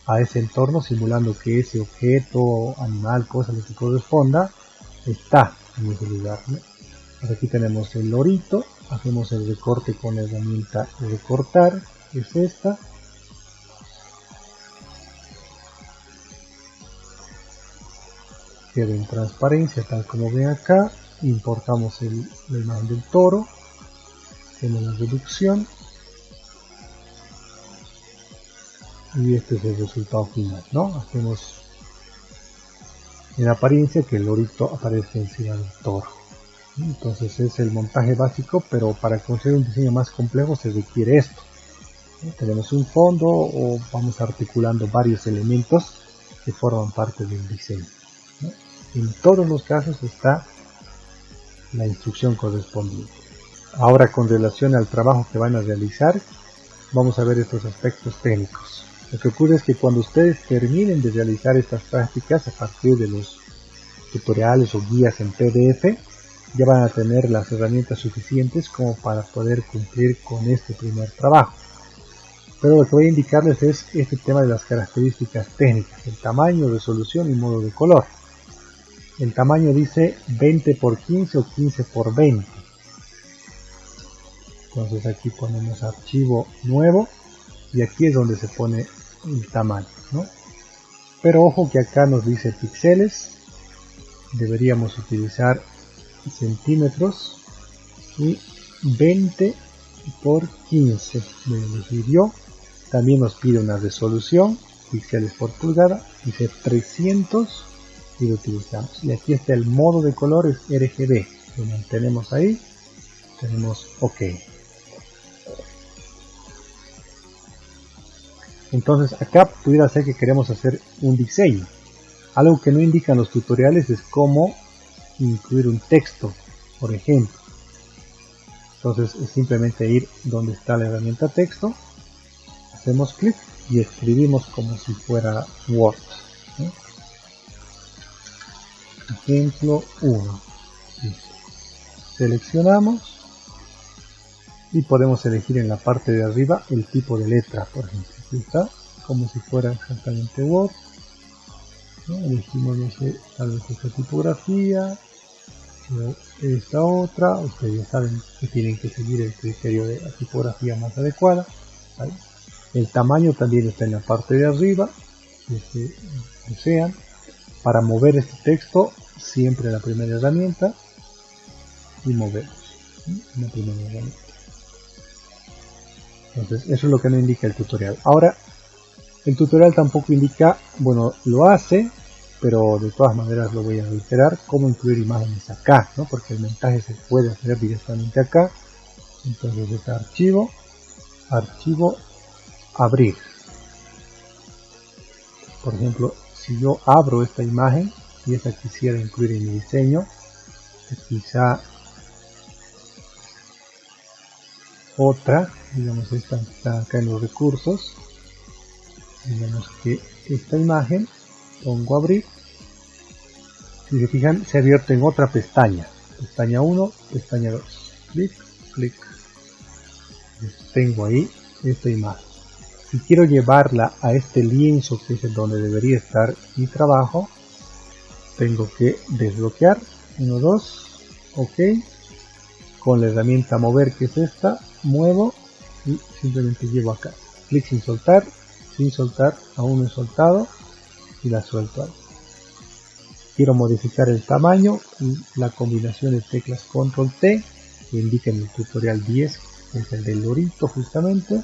a ese entorno, simulando que ese objeto, animal, cosa, lo que corresponda, está en ese lugar, ¿no? Aquí tenemos el lorito, hacemos el recorte con la herramienta de recortar, que es esta. Queda en transparencia tal como ven acá, importamos la imagen del toro, hacemos la reducción y este es el resultado final, ¿no? Hacemos en apariencia que el lorito aparece encima del toro. Entonces es el montaje básico, pero para conseguir un diseño más complejo se requiere esto. Tenemos un fondo o vamos articulando varios elementos que forman parte del diseño, ¿no? En todos los casos está la instrucción correspondiente. Ahora, con relación al trabajo que van a realizar, vamos a ver estos aspectos técnicos. Lo que ocurre es que cuando ustedes terminen de realizar estas prácticas a partir de los tutoriales o guías en PDF, ya van a tener las herramientas suficientes como para poder cumplir con este primer trabajo. Pero lo que voy a indicarles es este tema de las características técnicas, el tamaño, resolución y modo de color. El tamaño dice 20 por 15 o 15 por 20. Entonces aquí ponemos archivo nuevo y aquí es donde se pone el tamaño, ¿no? Pero ojo que acá nos dice píxeles, deberíamos utilizar centímetros y 20 por 15 voy a elegir yo. También nos pide una resolución, píxeles por pulgada, dice 300 y lo utilizamos. Y aquí está el modo de color, es RGB, lo mantenemos ahí, tenemos OK. Entonces acá pudiera ser que queremos hacer un diseño. Algo que no indican los tutoriales es cómo incluir un texto, por ejemplo. Entonces es simplemente ir donde está la herramienta texto, hacemos clic y escribimos como si fuera Word, ¿sí? Ejemplo 1. Seleccionamos y podemos elegir en la parte de arriba el tipo de letra, por ejemplo. Aquí está, como si fuera exactamente Word, ¿no? Elegimos, no sé, tal vez esta tipografía, esta otra. Ustedes ya saben que tienen que seguir el criterio de la tipografía más adecuada, ¿vale? El tamaño también está en la parte de arriba, si desean. Para mover este texto, siempre la primera herramienta y movemos, ¿sí? La primera herramienta. Entonces eso es lo que no indica el tutorial. Ahora, el tutorial tampoco indica, bueno, lo hace, pero de todas maneras lo voy a reiterar, cómo incluir imágenes acá, ¿no? Porque el montaje se puede hacer directamente acá. Entonces es archivo, abrir. Por ejemplo, si yo abro esta imagen y esa quisiera incluir en mi diseño, quizá otra, digamos esta está acá en los recursos, digamos que esta imagen, pongo abrir, si se fijan se ha abierto en otra pestaña, pestaña 1, pestaña 2, clic, clic, tengo ahí esta imagen. Si quiero llevarla a este lienzo que es el donde debería estar mi trabajo, tengo que desbloquear, 1, 2, ok, con la herramienta mover que es esta, muevo y simplemente llevo acá, clic sin soltar, aún no he soltado y la suelto ahí. Quiero modificar el tamaño y la combinación de teclas control T que indica en el tutorial 10, que es el del lorito justamente.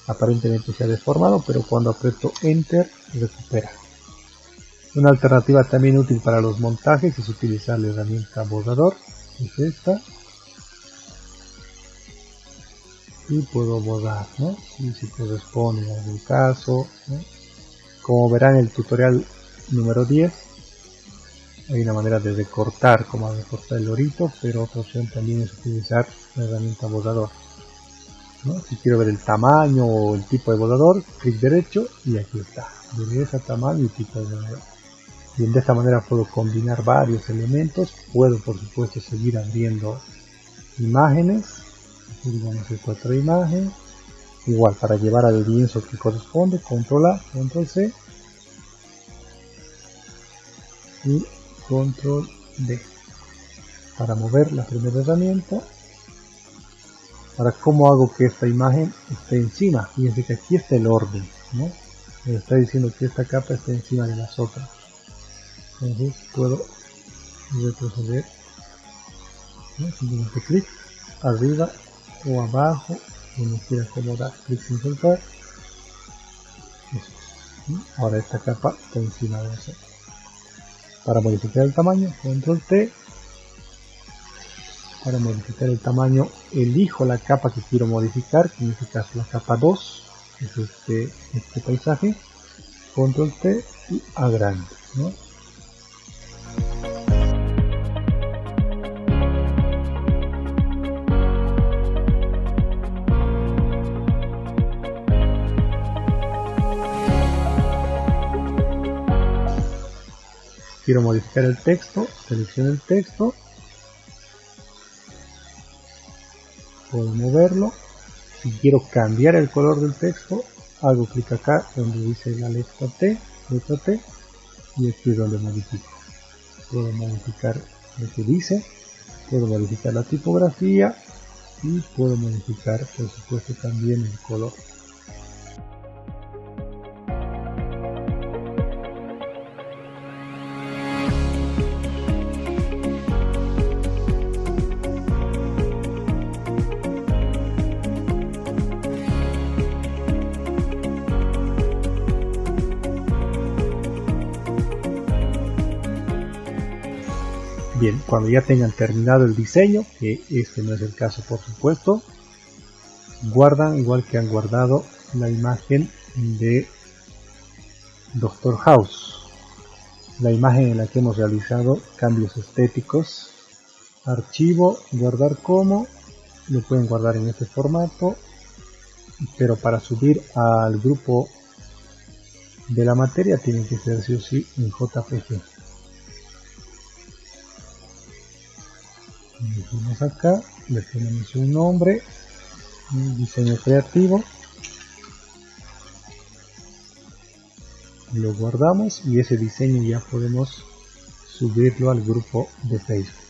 Aparentemente se ha deformado, pero cuando aprieto enter recupera. Una alternativa también útil para los montajes es utilizar la herramienta borrador, es esta, y puedo borrar, ¿no? Si corresponde en algún caso, ¿no? Como verán en el tutorial número 10 hay una manera de recortar, como recortar el lorito, pero otra opción también es utilizar la herramienta borrador, ¿no? Si quiero ver el tamaño o el tipo de borrador, clic derecho y aquí está, derecha, tamaño y tipo de borrador. Y de esta manera puedo combinar varios elementos, puedo por supuesto seguir abriendo imágenes, digamos esta otra imagen, igual para llevar al lienzo que corresponde, control A, control C y control D para mover la primera herramienta. Ahora, ¿cómo hago que esta imagen esté encima? Fíjense que aquí está el orden, ¿no? Me está diciendo que esta capa está encima de las otras. Entonces puedo retroceder, ¿no? Simplemente clic arriba o abajo, donde quiera acomodar, clic sin soltar. Eso es, ¿no? Ahora esta capa está encima de las otras. Para modificar el tamaño, control T. Para modificar el tamaño elijo la capa que quiero modificar, que en este caso la capa 2, que es este paisaje, control T y agrando, ¿no? Quiero modificar el texto, selecciono el texto, puedo moverlo. Si quiero cambiar el color del texto, hago clic acá donde dice la letra T, y aquí es donde modifico. Puedo modificar lo que dice, puedo modificar la tipografía y puedo modificar, por supuesto, también el color. Bien, cuando ya tengan terminado el diseño, que este no es el caso por supuesto, guardan igual que han guardado la imagen de Doctor House, la imagen en la que hemos realizado cambios estéticos. Archivo, guardar como, lo pueden guardar en este formato, pero para subir al grupo de la materia tienen que ser sí o sí en JPG. Elegimos acá, le ponemos un nombre, un diseño creativo, lo guardamos y ese diseño ya podemos subirlo al grupo de Facebook.